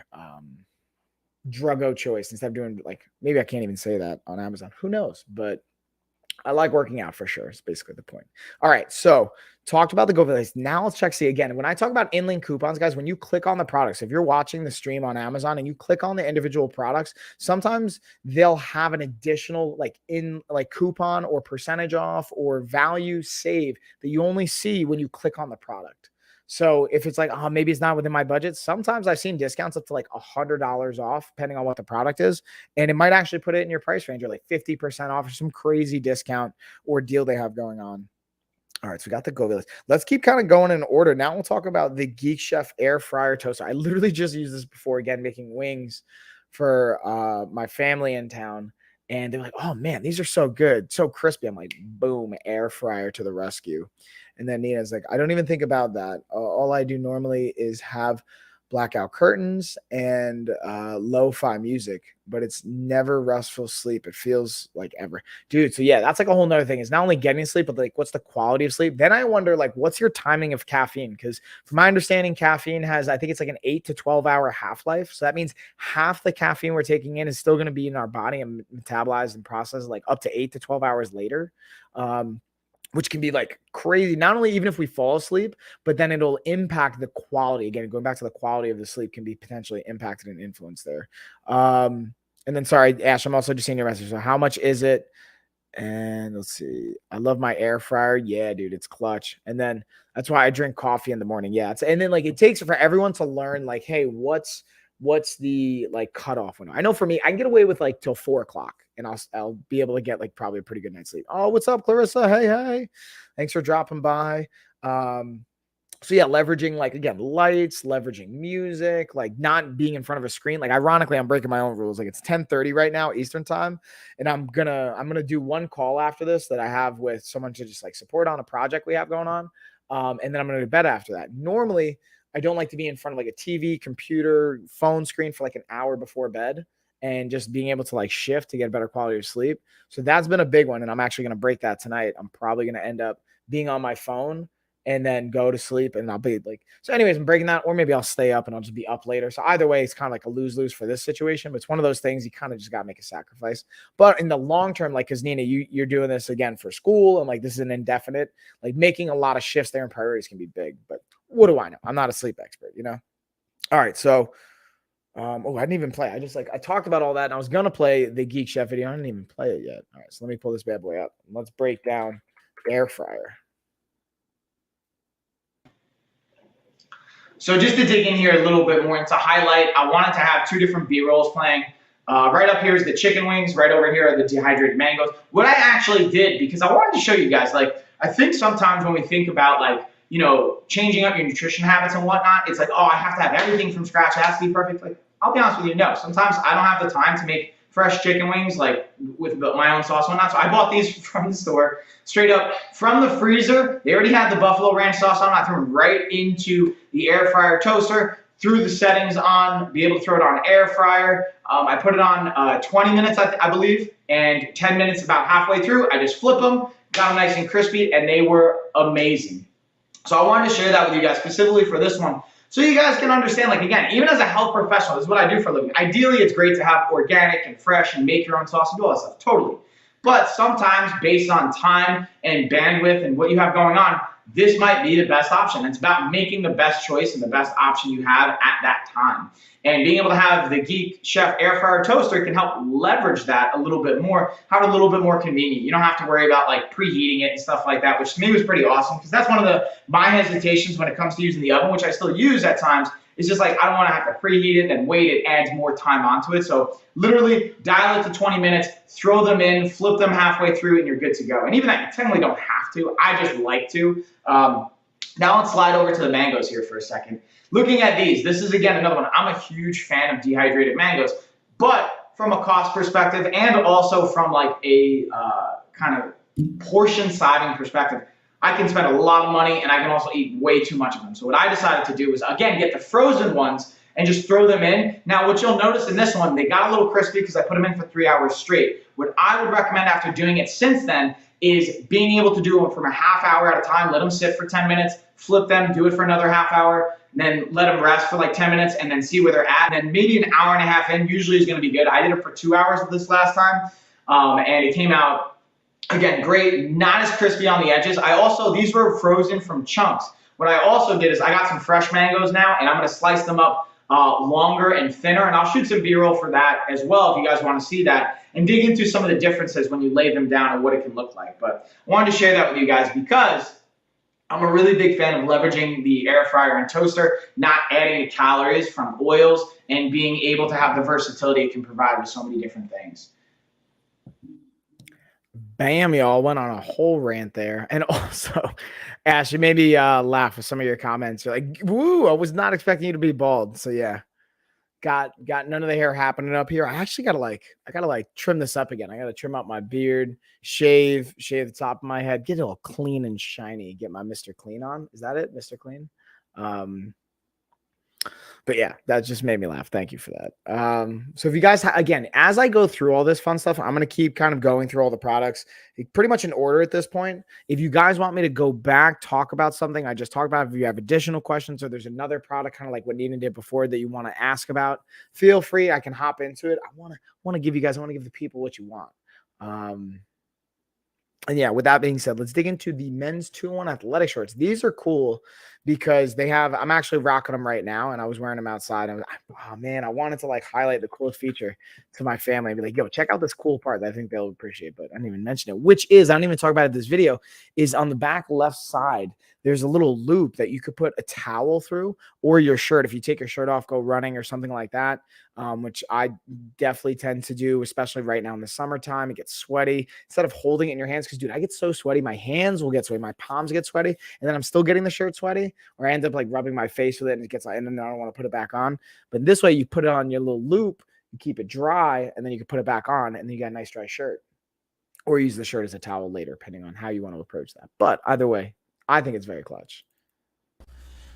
druggo choice instead of doing like, maybe I can't even say that on Amazon, who knows, but I like working out for sure. It's basically the point. All right. So talked about the Govee. Now let's check. See again, when I talk about in-link coupons, guys, when you click on the products, if you're watching the stream on Amazon and you click on the individual products, sometimes they'll have an additional like coupon or percentage off or value save that you only see when you click on the product. So if it's like, oh, maybe it's not within my budget, sometimes I've seen discounts up to like $100 off, depending on what the product is. And it might actually put it in your price range or like 50% off or some crazy discount or deal they have going on. All right, so we got the Go list. Let's keep kind of going in order. Now we'll talk about the Geek Chef air fryer toaster. I literally just used this before, again, making wings for my family in town. And they're like, oh man, these are so good, so crispy. I'm like, boom, air fryer to the rescue. And then Nina's like, I don't even think about that. All I do normally is have blackout curtains and lo-fi music, but it's never restful sleep. It feels like ever. Dude, so yeah, that's like a whole nother thing. Is not only getting sleep, but like what's the quality of sleep? Then I wonder, like, what's your timing of caffeine? Because from my understanding, caffeine has, I think it's like an 8 to 12 hour half-life. So that means half the caffeine we're taking in is still going to be in our body and metabolized and processed like up to 8 to 12 hours later. Which can be like crazy, not only even if we fall asleep, but then it'll impact the quality. Again, going back to the quality of the sleep can be potentially impacted and influenced there. And then, sorry, Ash, I'm also just seeing your message. So how much is it? And let's see. I love my air fryer. Yeah, dude, it's clutch. And then that's why I drink coffee in the morning. Yeah. And then like it takes for everyone to learn like, hey, what's the like cutoff window? I know for me, I can get away with like till 4 o'clock and I'll be able to get like probably a pretty good night's sleep. Oh, what's up, Clarissa? Hey. Thanks for dropping by. So yeah, leveraging like, again, lights, leveraging music, like not being in front of a screen. Like ironically, I'm breaking my own rules. Like it's 10:30 right now, Eastern time. And I'm gonna do one call after this that I have with someone to just like support on a project we have going on. And then I'm gonna go to bed after that. Normally, I don't like to be in front of like a TV, computer, phone screen for like an hour before bed and just being able to like shift to get a better quality of sleep. So that's been a big one. And I'm actually going to break that tonight. I'm probably going to end up being on my phone and then go to sleep and I'll be like, so anyways, I'm breaking that, or maybe I'll stay up and I'll just be up later. So either way, it's kind of like a lose-lose for this situation, but it's one of those things you kind of just got to make a sacrifice. But in the long term, like, cause Nina, you're doing this again for school and like, this is an indefinite, like making a lot of shifts there and priorities can be big, but what do I know? I'm not a sleep expert, you know? All right. So, I didn't even play. I talked about all that and I was going to play the Geek Chef video. I didn't even play it yet. All right. So let me pull this bad boy up. Let's break down air fryer. So just to dig in here a little bit more and to highlight, I wanted to have two different B-rolls playing. Right up here is the chicken wings. Right over here are the dehydrated mangoes. What I actually did, because I wanted to show you guys, like, I think sometimes when we think about, like, you know, changing up your nutrition habits and whatnot, it's like, oh, I have to have everything from scratch. It has to be perfect. Like, I'll be honest with you, no. Sometimes I don't have the time to make fresh chicken wings, like with my own sauce and whatnot. So I bought these from the store, straight up from the freezer. They already had the buffalo ranch sauce on. I threw them right into the air fryer toaster, threw the settings on, be able to throw it on air fryer. I put it on 20 minutes, I believe, and 10 minutes about halfway through. I just flip them, got them nice and crispy, and they were amazing. So I wanted to share that with you guys specifically for this one, so you guys can understand, like, again, even as a health professional, this is what I do for a living. Ideally, it's great to have organic and fresh and make your own sauce and do all that stuff, totally. But sometimes, based on time and bandwidth and what you have going on, this might be the best option. It's about making the best choice and the best option you have at that time. And being able to have the Geek Chef air fryer toaster can help leverage that a little bit more, have it a little bit more convenient. You don't have to worry about like preheating it and stuff like that, which to me was pretty awesome, because that's one of my hesitations when it comes to using the oven, which I still use at times. It's just like, I don't want to have to preheat it and wait. It adds more time onto it. So literally dial it to 20 minutes, throw them in, flip them halfway through, and you're good to go. And even that, you technically don't have to. I just like to. Now let's slide over to the mangoes here for a second. Looking at these, this is again another one. I'm a huge fan of dehydrated mangoes, but from a cost perspective and also from like a kind of portion sizing perspective, I can spend a lot of money and I can also eat way too much of them. So what I decided to do is, again, get the frozen ones and just throw them in. Now, what you'll notice in this one, they got a little crispy because I put them in for 3 hours straight. What I would recommend after doing it since then is being able to do them from a half hour at a time. Let them sit for 10 minutes, flip them, do it for another half hour, then let them rest for like 10 minutes and then see where they're at. And then maybe an hour and a half in usually is going to be good. I did it for 2 hours this last time, and it came out, again, great, not as crispy on the edges. These were frozen from chunks. What I also did is I got some fresh mangoes now, and I'm going to slice them up longer and thinner, and I'll shoot some B-roll for that as well if you guys want to see that and dig into some of the differences when you lay them down and what it can look like. But I wanted to share that with you guys because I'm a really big fan of leveraging the air fryer and toaster, not adding the calories from oils, and being able to have the versatility it can provide with so many different things. Bam, y'all went on a whole rant there. And also, Ash, you made me laugh with some of your comments. You're like, woo, I was not expecting you to be bald. So yeah, got none of the hair happening up here. I actually gotta trim this up again. I gotta trim out my beard, shave the top of my head, get it all clean and shiny, get my Mr. Clean on. Is that it, Mr. Clean? But yeah, that just made me laugh. Thank you for that. So if you guys, again, as I go through all this fun stuff, I'm going to keep kind of going through all the products pretty much in order at this point. If you guys want me to go back, talk about something I just talked about, if you have additional questions or there's another product kind of like what Nina did before that you want to ask about, feel free. I can hop into it. I want to give the people what you want. And yeah, with that being said, let's dig into the men's 2-1 athletic shorts. These are cool because I'm actually rocking them right now, and I was wearing them outside. Oh man, I wanted to like highlight the coolest feature to my family and be like, yo, check out this cool part that I think they'll appreciate, but I didn't even mention it, which is, I don't even talk about it in this video, is on the back left side, there's a little loop that you could put a towel through or your shirt. If you take your shirt off, go running or something like that, which I definitely tend to do, especially right now in the summertime. It gets sweaty. Instead of holding it in your hands, because, dude, I get so sweaty. My hands will get sweaty. My palms get sweaty. And then I'm still getting the shirt sweaty, or I end up like rubbing my face with it and it gets like, and then I don't want to put it back on. But this way, you put it on your little loop, you keep it dry, and then you can put it back on, and then you got a nice dry shirt. Or use the shirt as a towel later, depending on how you want to approach that. But either way, I think it's very clutch.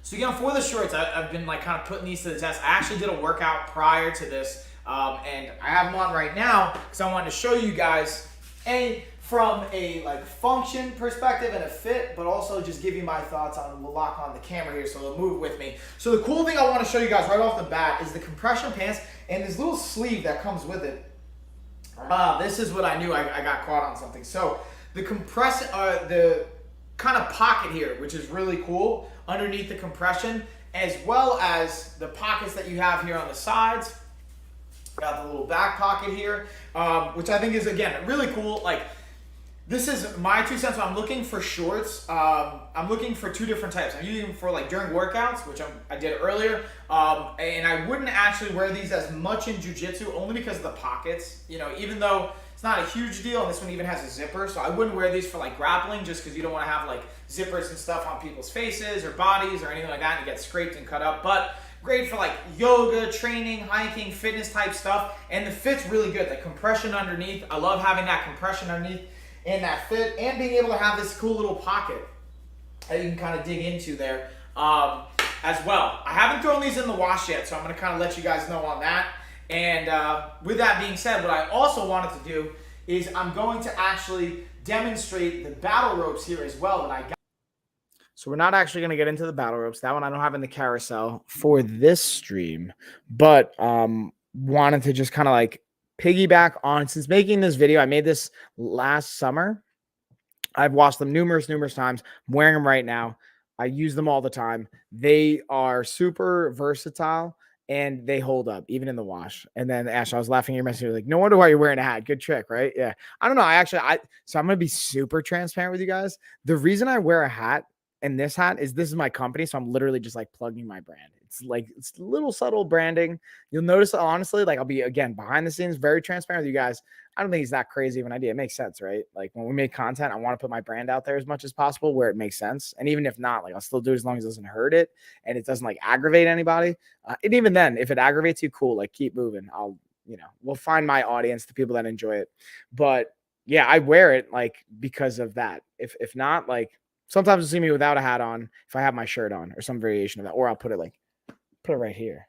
So again, for the shorts, I've been like kind of putting these to the test. I actually did a workout prior to this, and I have them on right now because I wanted to show you guys from a like function perspective and a fit, but also just give you my thoughts on. We'll lock on the camera here so they'll move with me. So the cool thing I want to show you guys right off the bat is the compression pants and this little sleeve that comes with it. This is what I knew I got caught on something. So the the kind of pocket here, which is really cool underneath the compression, as well as the pockets that you have here on the sides. Got the little back pocket here, which I think is, again, really cool. Like, this is my 2 cents. I'm looking for shorts. I'm looking for 2 different types. I'm using them for like during workouts, which I did earlier. And I wouldn't actually wear these as much in jiu-jitsu only because of the pockets. You know, even though it's not a huge deal, and this one even has a zipper, so I wouldn't wear these for like grappling just because you don't want to have like zippers and stuff on people's faces or bodies or anything like that and get scraped and cut up. But great for like yoga, training, hiking, fitness type stuff. And the fit's really good. The compression underneath, I love having that compression underneath and that fit, and being able to have this cool little pocket that you can kind of dig into there as well. I haven't thrown these in the wash yet, so I'm going to kind of let you guys know on that. And with that being said, what I also wanted to do is I'm going to actually demonstrate the battle ropes here as well that I got. So we're not actually going to get into the battle ropes. That one I don't have in the carousel for this stream, but wanted to just kind of like piggyback on, since making this video, I made this last summer. I've washed them numerous times. I'm wearing them right now. I use them all the time. They are super versatile and they hold up even in the wash. And then Ash, I was laughing at your message. Like, no wonder why you're wearing a hat. Good trick, right? Yeah. I don't know. So I'm going to be super transparent with you guys. The reason I wear a hat, and this hat is my company. So I'm literally just like plugging my brand. It's little subtle branding. You'll notice, honestly, like I'll be, again, behind the scenes, very transparent with you guys. I don't think it's that crazy of an idea. It makes sense, right? Like when we make content, I want to put my brand out there as much as possible where it makes sense. And even if not, like I'll still do it as long as it doesn't hurt it and it doesn't like aggravate anybody. And even then, if it aggravates you, cool, like keep moving. We'll find my audience, the people that enjoy it. But yeah, I wear it like because of that. If not, like, sometimes you'll see me without a hat on if I have my shirt on or some variation of that, or I'll put it right here.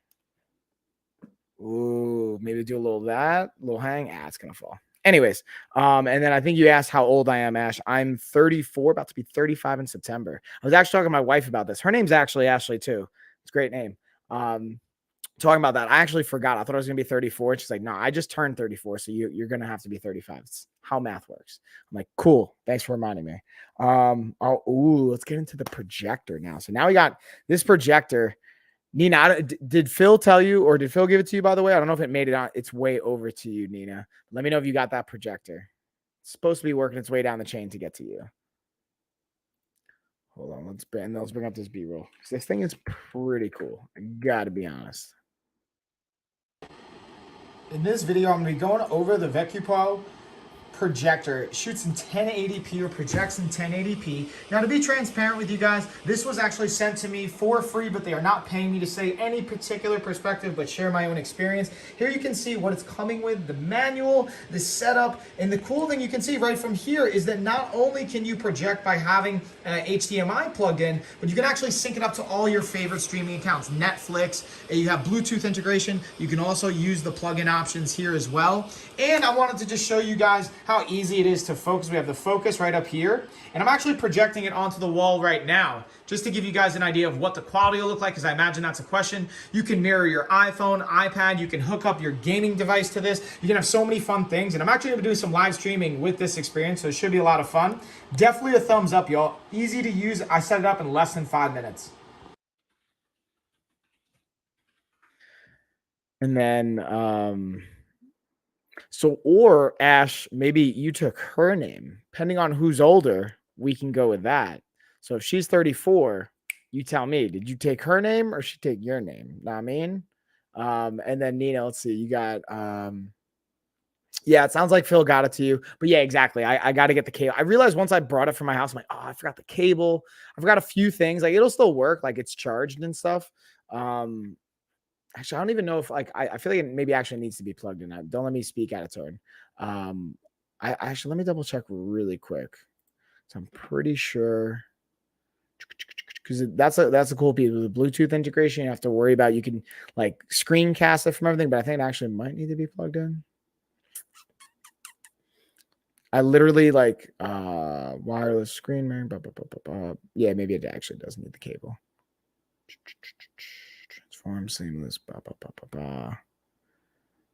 Ooh, maybe do a little hang. It's going to fall. Anyways, and then I think you asked how old I am, Ash. I'm 34, about to be 35 in September. I was actually talking to my wife about this. Her name's actually Ashley too. It's a great name. Talking about that, I actually forgot. I thought I was going to be 34. She's like, no, I just turned 34. So you're going to have to be 35. It's how math works. I'm like, cool. Thanks for reminding me. Let's get into the projector now. So now we got this projector. Nina, did Phil tell you, or did Phil give it to you, by the way? I don't know if it made it on its way over to you, Nina. Let me know if you got that projector. It's supposed to be working its way down the chain to get to you. Hold on, let's bring up this B-roll. This thing is pretty cool. I gotta be honest. In this video, I'm going to be going over the VecuPro projector. It shoots in 1080p or projects in 1080p. Now, to be transparent with you guys, this was actually sent to me for free, but they are not paying me to say any particular perspective, but share my own experience. Here you can see what it's coming with, the manual, the setup, and the cool thing you can see right from here is that not only can you project by having HDMI plugged in, but you can actually sync it up to all your favorite streaming accounts. Netflix, you have Bluetooth integration. You can also use the plug-in options here as well. And I wanted to just show you guys how easy it is to focus. We have the focus right up here, and I'm actually projecting it onto the wall right now, just to give you guys an idea of what the quality will look like, because I imagine that's a question. You can mirror your iPhone, iPad, you can hook up your gaming device to this. You can have so many fun things, and I'm actually gonna do some live streaming with this experience, so it should be a lot of fun. Definitely a thumbs up, y'all. Easy to use. I set it up in less than 5 minutes. And then, or Ash, maybe you took her name. Depending on who's older, we can go with that. So if she's 34, you tell me, did you take her name or she take your name? Know what I mean? And then Nina, let's see, you got, yeah, it sounds like Phil got it to you, but yeah, exactly. I got to get the cable. I realized once I brought it from my house, I'm like, oh, I forgot the cable. I forgot a few things. Like it'll still work, like it's charged and stuff. Actually, I don't even know if like I feel like it maybe actually needs to be plugged in. Don't let me speak out of turn. I actually let me double check really quick. So I'm pretty sure because that's a cool piece with the Bluetooth integration. You have to worry about you can like screencast it from everything, but I think it actually might need to be plugged in. I literally like wireless screen mirror. Yeah, maybe it actually does need the cable. Transform seamless.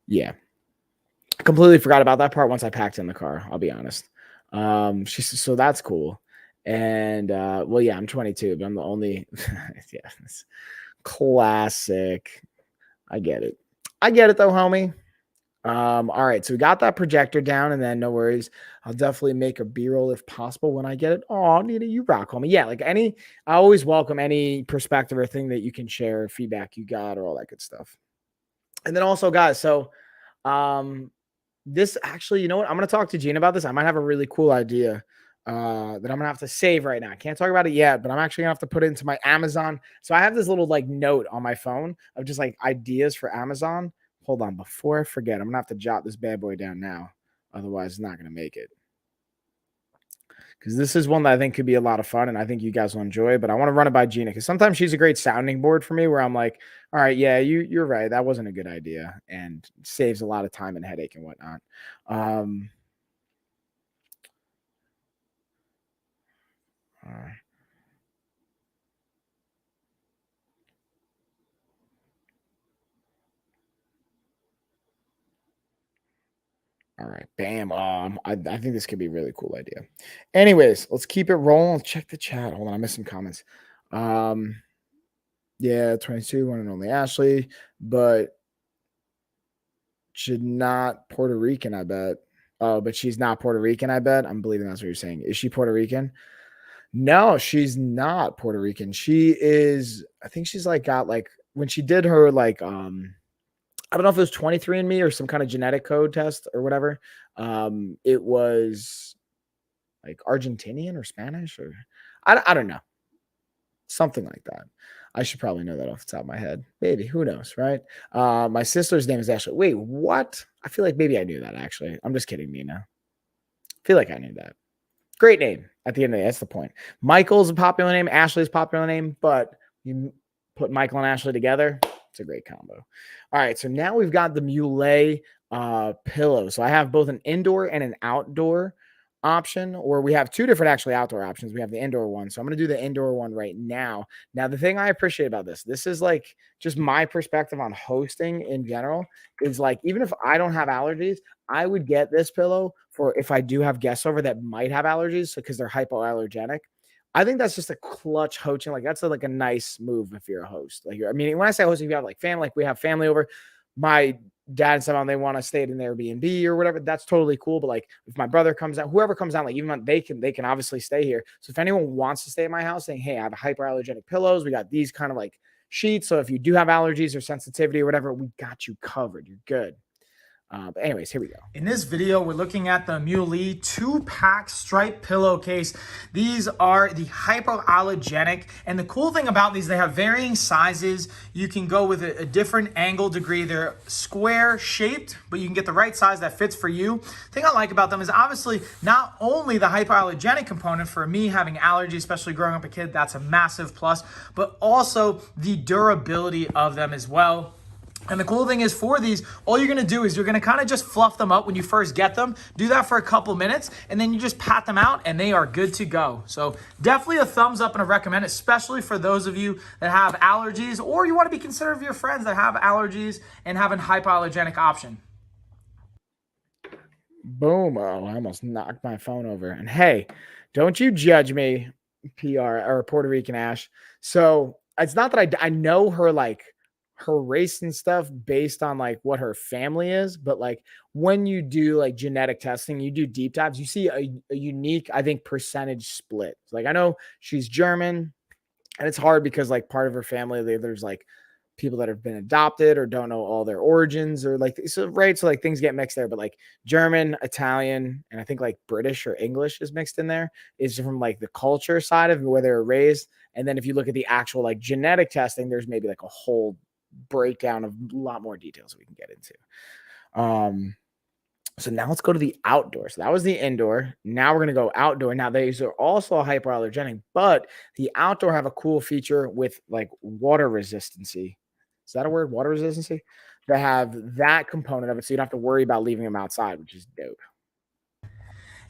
Yeah, completely forgot about that part once I packed in the car. I'll be honest. So that's cool. And well, yeah, I'm 22, but I'm the only. Yeah, classic. I get it. I get it though, homie. All right, so we got that projector down, and then no worries. I'll definitely make a B-roll if possible when I get it. Oh, Nina, you rock, homie. Yeah, like I always welcome any perspective or thing that you can share, feedback you got, or all that good stuff. And then also, guys, so this actually, you know what? I'm gonna talk to Gene about this. I might have a really cool idea that I'm gonna have to save right now. I can't talk about it yet, but I'm actually gonna have to put it into my Amazon. So I have this little like note on my phone of just like ideas for Amazon. Hold on, before I forget, I'm gonna have to jot this bad boy down now. Otherwise, it's not gonna make it. Because this is one that I think could be a lot of fun, and I think you guys will enjoy. But I want to run it by Gina because sometimes she's a great sounding board for me. Where I'm like, all right, yeah, you're right, that wasn't a good idea, and saves a lot of time and headache and whatnot. All right. All right, bam. I think this could be a really cool idea. Anyways, let's keep it rolling. Let's check the chat. Hold on, I missed some comments. Yeah, 22, one and only Ashley, but should not Puerto Rican, I bet. Oh, but she's not Puerto Rican, I bet. I'm believing that's what you're saying. Is she Puerto Rican? No, she's not Puerto Rican. She is, I think she's like got like when she did her like I don't know if it was 23andMe or some kind of genetic code test or whatever. It was like Argentinian or Spanish or I don't know. Something like that. I should probably know that off the top of my head. Maybe. Who knows, right? My sister's name is Ashley. Wait, what? I feel like maybe I knew that, actually. I'm just kidding, Nina. I feel like I knew that. Great name at the end of the day. That's the point. Michael's a popular name. Ashley's a popular name. But you put Michael and Ashley together, it's a great combo. All right, so now we've got the Muley pillow. So I have both an indoor and an outdoor option, or we have two different actually outdoor options. We have the indoor one. So I'm going to do the indoor one right now. Now, the thing I appreciate about this is like just my perspective on hosting in general is like, even if I don't have allergies, I would get this pillow for if I do have guests over that might have allergies because they're hypoallergenic. I think that's just a clutch hosting. Like that's like a nice move if you're a host. Like I mean, when I say host, if you have like family, like we have family over, my dad and stepmom, they want to stay at an Airbnb or whatever, that's totally cool. But like if my brother comes out, whoever comes out, like even they can obviously stay here. So if anyone wants to stay at my house saying, hey, I have hyperallergenic pillows, we got these kind of like sheets. So if you do have allergies or sensitivity or whatever, we got you covered. You're good. But anyways, here we go. In this video, we're looking at the Muley 2-pack stripe pillowcase. These are the hypoallergenic, and the cool thing about these, they have varying sizes. You can go with a different angle degree. They're square shaped, but you can get the right size that fits for you. The thing I like about them is obviously not only the hypoallergenic component for me having allergies, especially growing up a kid, that's a massive plus, but also the durability of them as well. And the cool thing is for these, all you're going to do is you're going to kind of just fluff them up when you first get them. Do that for a couple minutes, and then you just pat them out, and they are good to go. So definitely a thumbs up and a recommend, especially for those of you that have allergies, or you want to be considerate of your friends that have allergies and have a hypoallergenic option. Boom. Oh, I almost knocked my phone over. And hey, don't you judge me, PR or Puerto Rican Ash. So it's not that I know her, like, her race and stuff based on like what her family is, but like when you do like genetic testing, you do deep dives, you see a unique, I think, percentage split. Like I know she's German, and it's hard because like part of her family, there's like people that have been adopted or don't know all their origins, or like so, right, so like things get mixed there. But like German, Italian, and I think like British or English is mixed in there, is from like the culture side of where they were raised. And then if you look at the actual like genetic testing, there's maybe like a whole breakdown of a lot more details we can get into. So now let's go to the outdoor. So that was the indoor. Now we're going to go outdoor. Now these are also hyperallergenic, but the outdoor have a cool feature with like water resistancy. Is that a word? Water resistancy? They have that component of it, so you don't have to worry about leaving them outside, which is dope.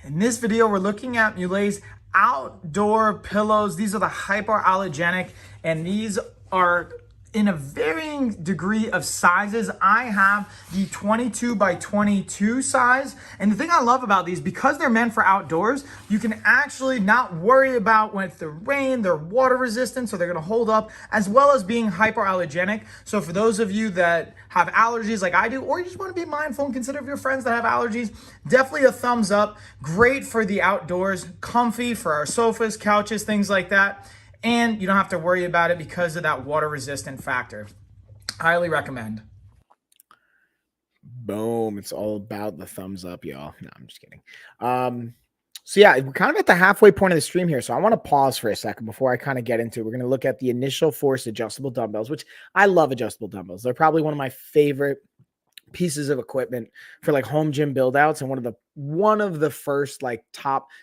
In this video, we're looking at Muley's outdoor pillows. These are the hyperallergenic, and these are in a varying degree of sizes. I have the 22 by 22 size. And the thing I love about these, because they're meant for outdoors, you can actually not worry about when it's the rain, they're water resistant, so they're gonna hold up, as well as being hyperallergenic. So for those of you that have allergies like I do, or you just wanna be mindful and consider your friends that have allergies, definitely a thumbs up. Great for the outdoors, comfy for our sofas, couches, things like that. And you don't have to worry about it because of that water resistant factor. Highly recommend. Boom. It's all about the thumbs up, y'all. No, I'm just kidding. So yeah, we're kind of at the halfway point of the stream here. So I want to pause for a second before I kind of get into it. We're going to look at the initial force adjustable dumbbells, which I love adjustable dumbbells. They're probably one of my favorite pieces of equipment for like home gym build outs, and one of the first like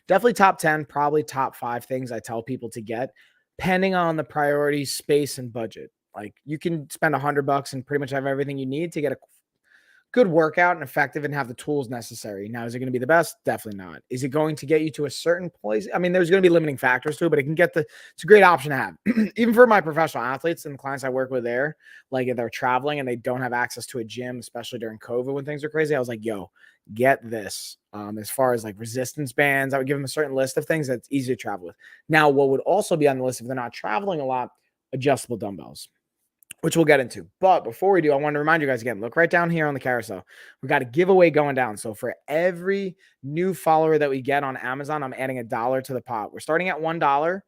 definitely top 10, probably top 5 things I tell people to get, depending on the priority, space, and budget. Like you can spend $100 and pretty much have everything you need to get a good workout and effective and have the tools necessary. Now, is it going to be the best? Definitely not. Is it going to get you to a certain place? I mean, there's going to be limiting factors to it, but it's a great option to have. Even for my professional athletes and the clients I work with there, like if they're traveling and they don't have access to a gym, especially during COVID when things are crazy, I was like, yo, get this. As far as like resistance bands, I would give them a certain list of things that's easy to travel with. Now, what would also be on the list if they're not traveling a lot, adjustable dumbbells, which we'll get into. But before we do, I want to remind you guys again, look right down here on the carousel. We got a giveaway going down. So for every new follower that we get on Amazon, I'm adding $1 to the pot. We're starting at $1.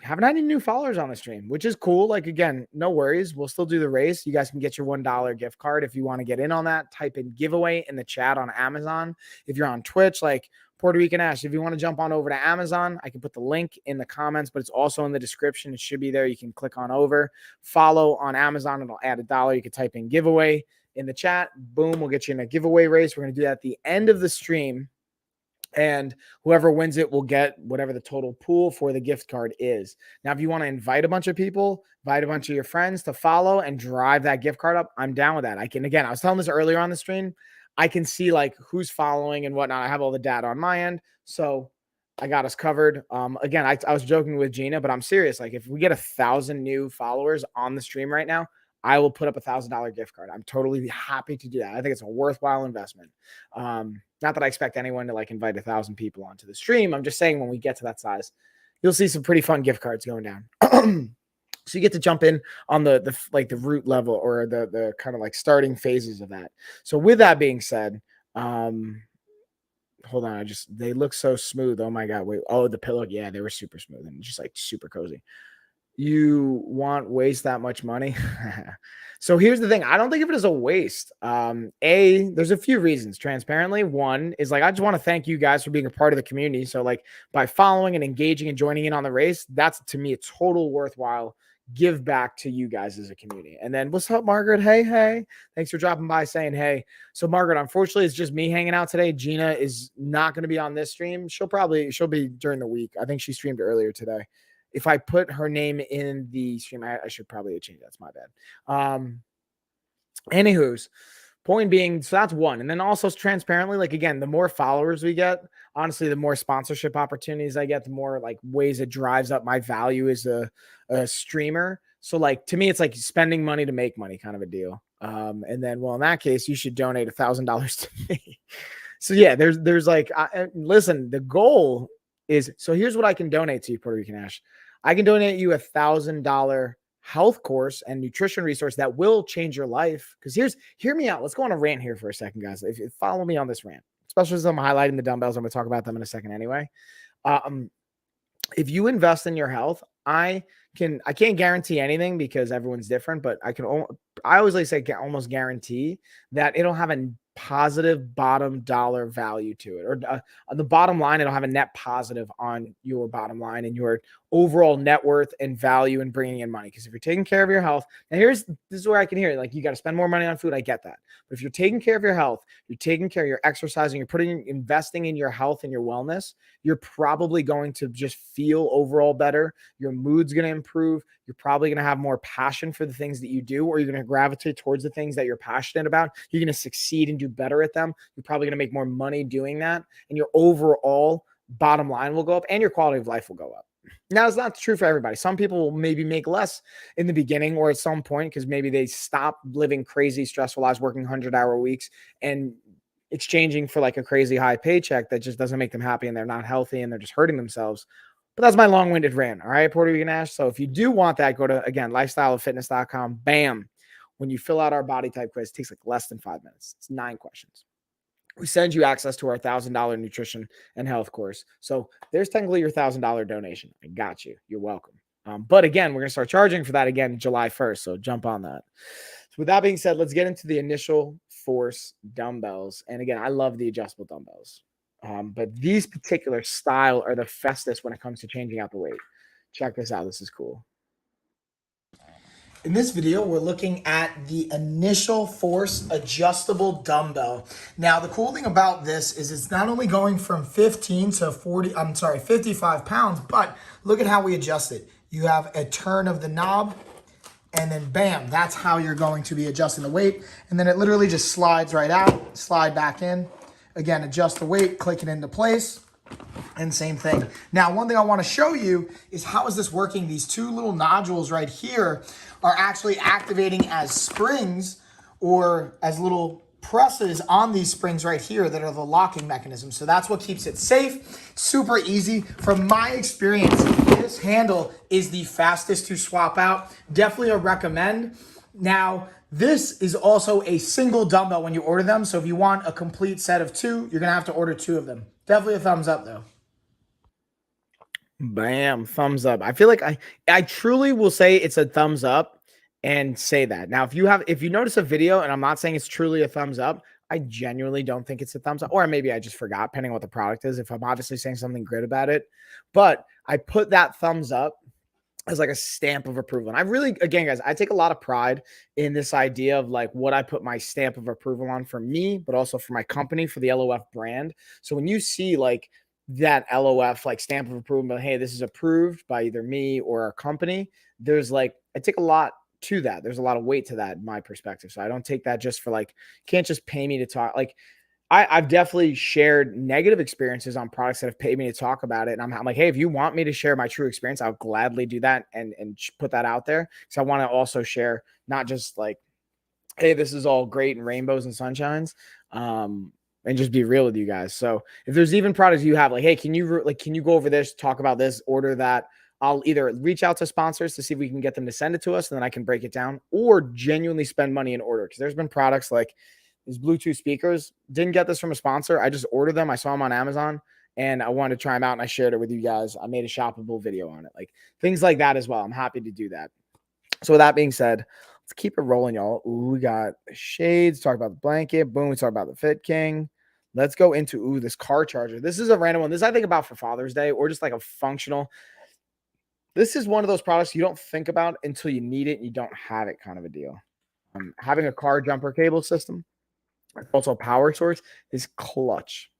Haven't had any new followers on the stream, which is cool. Like, again, no worries. We'll still do the race. You guys can get your $1 gift card. If you want to get in on that, type in giveaway in the chat on Amazon. If you're on Twitch, like Puerto Rican Ash, if you want to jump on over to Amazon, I can put the link in the comments, but it's also in the description. It should be there. You can click on over, follow on Amazon. It'll add $1. You can type in giveaway in the chat. Boom. We'll get you in a giveaway race. We're going to do that at the end of the stream. And whoever wins it will get whatever the total pool for the gift card is. Now, if you want to invite a bunch of people, invite a bunch of your friends to follow and drive that gift card up, I'm down with that. I was telling this earlier on the stream, I can see like who's following and whatnot. I have all the data on my end. So I got us covered. Again, I was joking with Gina, but I'm serious. Like if we get 1,000 new followers on the stream right now, I will put up $1,000 gift card. I'm totally happy to do that. I think it's a worthwhile investment. Not that I expect anyone to like invite 1,000 people onto the stream. I'm just saying when we get to that size, you'll see some pretty fun gift cards going down. So you get to jump in on the like the root level or the kind of like starting phases of that. So with that being said, hold on, they look so smooth. Oh my god, wait. Oh, the pillow, yeah, they were super smooth and just like super cozy. You want waste that much money? So here's the thing. I don't think of it as a waste. There's a few reasons. Transparently, one is like I just want to thank you guys for being a part of the community. So like by following and engaging and joining in on the race, that's to me a total worthwhile give back to you guys as a community. And then what's up, Margaret? Hey, thanks for dropping by saying hey. So Margaret, unfortunately, it's just me hanging out today. Gina is not going to be on this stream. She'll be during the week. I think she streamed earlier today. If I put her name in the stream, I should probably change that. That's my bad. Anywho's point being, so that's one. And then also transparently, like again, the more followers we get, honestly, the more sponsorship opportunities I get, the more like ways it drives up my value as a streamer. So like to me, it's like spending money to make money kind of a deal. And then, well, in that case, you should donate $1,000 to me. So yeah, there's like, listen, the goal is, so here's what I can donate to you, Puerto Rican Ash. I can donate you $1,000 health course and nutrition resource that will change your life. Because hear me out. Let's go on a rant here for a second, guys. If you follow me on this rant, especially as I'm highlighting the dumbbells, I'm going to talk about them in a second anyway. If you invest in your health, I can't guarantee anything because everyone's different, but I always like say almost guarantee that it'll have a positive bottom dollar value to it, or on the bottom line, it'll have a net positive on your bottom line and your overall net worth and value and bringing in money. Because if you're taking care of your health, and this is where I can hear it, like you got to spend more money on food. I get that. But if you're taking care of your health, you're taking care of your exercising, you're investing in your health and your wellness, you're probably going to just feel overall better. Your mood's going to improve. You're probably going to have more passion for the things that you do, or you're going to gravitate towards the things that you're passionate about. You're going to succeed and do better at them. You're probably going to make more money doing that. And your overall bottom line will go up and your quality of life will go up. Now, it's not true for everybody. Some people will maybe make less in the beginning or at some point because maybe they stop living crazy, stressful lives, working 100-hour weeks and exchanging for like a crazy high paycheck that just doesn't make them happy and they're not healthy and they're just hurting themselves. But that's my long-winded rant. All right, Puerto Rican Ash. So if you do want that, go to, again, lifestyleoffitness.com. Bam. When you fill out our body type quiz, it takes like less than 5 minutes. It's 9 questions. We send you access to our $1,000 nutrition and health course. So there's technically your $1,000 donation. I got you. You're welcome. But again, we're going to start charging for that again July 1st. So jump on that. So with that being said, let's get into the initial force dumbbells. And again, I love the adjustable dumbbells. But these particular style are the fastest when it comes to changing out the weight. Check this out. This is cool. In this video, we're looking at the initial force adjustable dumbbell. Now, the cool thing about this is it's not only going from 55 pounds, but look at how we adjust it. You have a turn of the knob and then bam, that's how you're going to be adjusting the weight. And then it literally just slides right out, slide back in. Again, adjust the weight, click it into place. And same thing. Now, one thing I want to show you is how is this working? These two little nodules right here are actually activating as springs or as little presses on these springs right here that are the locking mechanism. So that's what keeps it safe, super easy. From my experience, this handle is the fastest to swap out. Definitely a recommend. Now, this is also a single dumbbell when you order them. So if you want a complete set of 2, you're going to have to order 2 of them. Definitely a thumbs up though. Bam, thumbs up. I feel like I truly will say it's a thumbs up and say that. Now, if you notice a video and I'm not saying it's truly a thumbs up, I genuinely don't think it's a thumbs up, or maybe I just forgot, depending on what the product is, if I'm obviously saying something good about it. But I put that thumbs up as like a stamp of approval. And I really, again, guys, I take a lot of pride in this idea of like what I put my stamp of approval on for me, but also for my company, for the LOF brand. So when you see like that LOF like stamp of approval, but hey, this is approved by either me or our company, there's like, I take a lot to that. There's a lot of weight to that in my perspective. So I don't take that just for like, can't just pay me to talk. Like I've definitely shared negative experiences on products that have paid me to talk about it. And I'm like, hey, if you want me to share my true experience, I'll gladly do that and put that out there. So I want to also share not just like, hey, this is all great and rainbows and sunshines, and just be real with you guys. So if there's even products you have, like, hey, can you go over this, talk about this, order that? I'll either reach out to sponsors to see if we can get them to send it to us and then I can break it down, or genuinely spend money in order. Because there's been products like these Bluetooth speakers. Didn't get this from a sponsor. I just ordered them. I saw them on Amazon and I wanted to try them out and I shared it with you guys. I made a shoppable video on it. Like things like that as well. I'm happy to do that. So with that being said, let's keep it rolling, y'all. Ooh, we got shades, talk about the blanket. Boom, we talk about the Fit King. Let's go into this car charger. This is a random one. This I think about for Father's Day or just like a functional. This is one of those products you don't think about until you need it and you don't have it, kind of a deal. Having a car jumper cable system, also a power source, is clutch.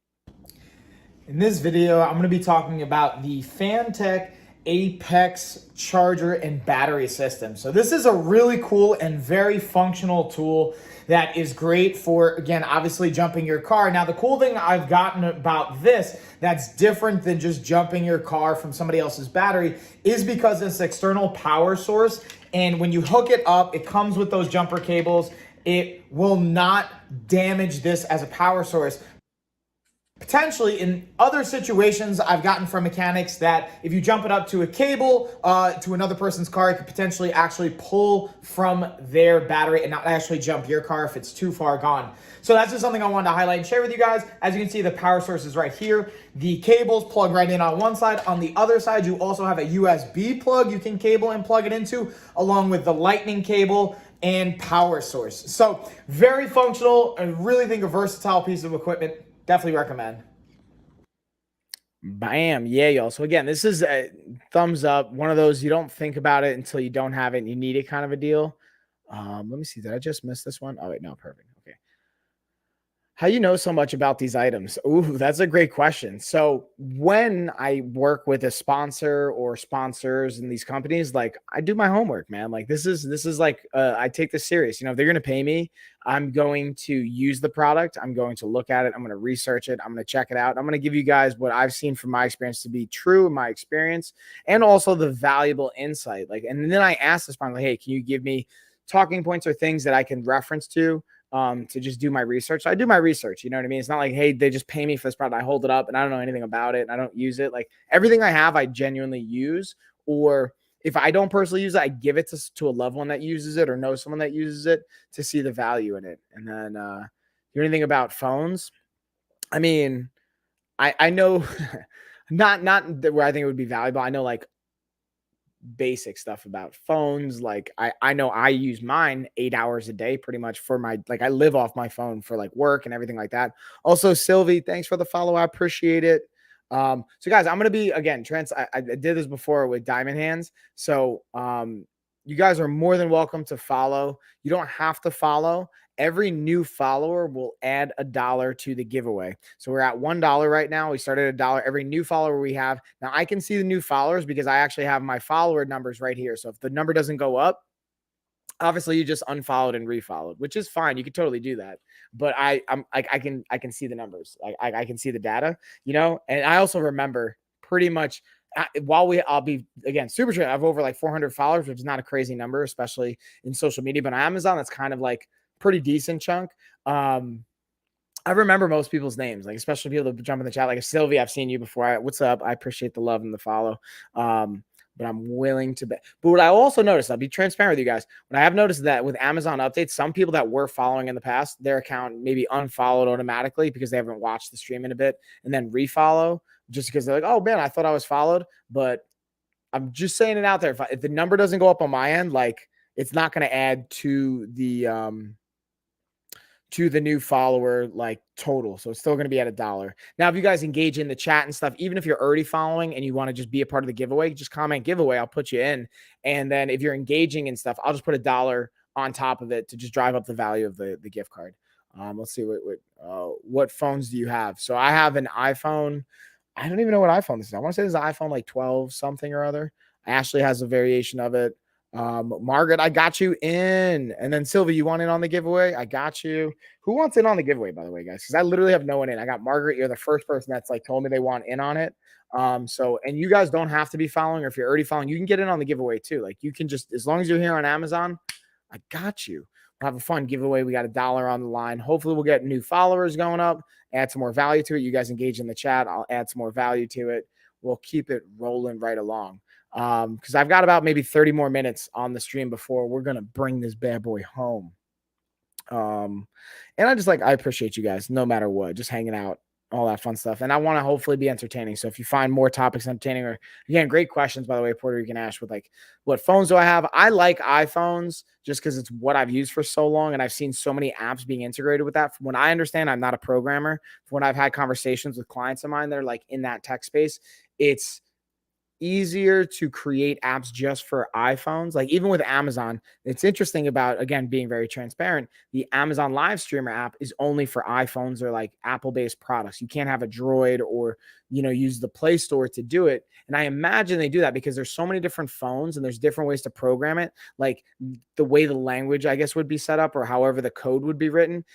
In this video, I'm going to be talking about the Fantech Apex charger and battery system. So this is a really cool and very functional tool that is great for, again, obviously jumping your car. Now, the cool thing I've gotten about this that's different than just jumping your car from somebody else's battery is because it's external power source. And when you hook it up, it comes with those jumper cables. It will not damage this as a power source. Potentially in other situations, I've gotten from mechanics that if you jump it up to a cable to another person's car, it could potentially actually pull from their battery and not actually jump your car if it's too far gone. So that's just something I wanted to highlight and share with you guys. As you can see, the power source is right here. The cables plug right in on one side. On the other side, you also have a USB plug you can cable and plug it into, along with the lightning cable and power source. So very functional. I really think a versatile piece of equipment. Definitely recommend. Bam. Yeah, y'all. So again, this is a thumbs up. One of those you don't think about it until you don't have it and you need it, kind of a deal. Let me see. Did I just miss this one? Oh, wait, no, perfect. Okay. How you know so much about these items? Ooh, that's a great question. So when I work with a sponsor or sponsors in these companies, like I do my homework, man. Like this is like I take this serious. You know, if they're going to pay me, I'm going to use the product. I'm going to look at it. I'm going to research it. I'm going to check it out. I'm going to give you guys what I've seen from my experience to be true in my experience, and also the valuable insight. Like, and then I ask the sponsor, like, hey, can you give me talking points or things that I can reference to just do my research. So I do my research, you know what I mean? It's not like, hey, they just pay me for this product. I hold it up and I don't know anything about it and I don't use it. Like everything I have, I genuinely use, or if I don't personally use it, I give it to a loved one that uses it or know someone that uses it to see the value in it. And then, hear anything about phones? I mean, I know not where I think it would be valuable. I know like basic stuff about phones. Like I know I use mine 8 hours a day pretty much for my, like I live off my phone for like work and everything like that. Also, Sylvie, thanks for the follow. I appreciate it. So guys, I'm going to be, again, I did this before with Diamond Hands. So, you guys are more than welcome to follow. You don't have to follow. Every new follower will add $1 to the giveaway. So we're at $1 right now. We started at $1. Every new follower we have. Now I can see the new followers because I actually have my follower numbers right here. So if the number doesn't go up, obviously you just unfollowed and refollowed, which is fine. You could totally do that. But I can see the numbers. I can see the data, you know, and I also remember pretty much I'll be, again, super sure I have over like 400 followers, which is not a crazy number, especially in social media, but on Amazon, that's kind of like pretty decent chunk. I remember most people's names, like especially people that jump in the chat, like Sylvie, I've seen you before. What's up? I appreciate the love and the follow. But I'm willing to bet. But what I also noticed, I'll be transparent with you guys. When I have noticed that with Amazon updates, some people that were following in the past, their account maybe unfollowed automatically because they haven't watched the stream in a bit and then refollow just because they're like, oh man, I thought I was followed. But I'm just saying it out there. If the number doesn't go up on my end, like it's not going to add to the new follower like total. So it's still going to be at $1. Now, if you guys engage in the chat and stuff, even if you're already following and you want to just be a part of the giveaway, just comment giveaway. I'll put you in. And then if you're engaging and stuff, I'll just put $1 on top of it to just drive up the value of the gift card. Let's see what phones do you have? So I have an iPhone. I don't even know what iPhone this is. I want to say this is an iPhone like 12 something or other. Ashley has a variation of it. Margaret, I got you in. And then Sylvie, you want in on the giveaway? I got you. Who wants in on the giveaway, by the way, guys? Because I literally have no one in. I got Margaret. You're the first person that's like told me they want in on it. So, and you guys don't have to be following, or if you're already following, you can get in on the giveaway too. Like you can just, as long as you're here on Amazon, I got you. We'll have a fun giveaway. We got $1 on the line. Hopefully we'll get new followers going up, add some more value to it. You guys engage in the chat. I'll add some more value to it. we'll keep it rolling right along. Because I've got about maybe 30 more minutes on the stream before we're gonna bring this bad boy home. And I appreciate you guys no matter what, just hanging out, all that fun stuff. And I want to hopefully be entertaining. So if you find more topics entertaining, or again, great questions, by the way, Porter, you can ask with like, what phones do I have? I like iPhones just because it's what I've used for so long. And I've seen so many apps being integrated with that. From what I understand, I'm not a programmer. From when I've had conversations with clients of mine that are like in that tech space, it's easier to create apps just for iPhones. Like even with Amazon, it's interesting about, again, being very transparent. The Amazon Live Streamer app is only for iPhones or like Apple-based products. You can't have a Droid or, use the Play Store to do it. And I imagine they do that because there's so many different phones and there's different ways to program it. Like the way the language, I guess, would be set up or however the code would be written.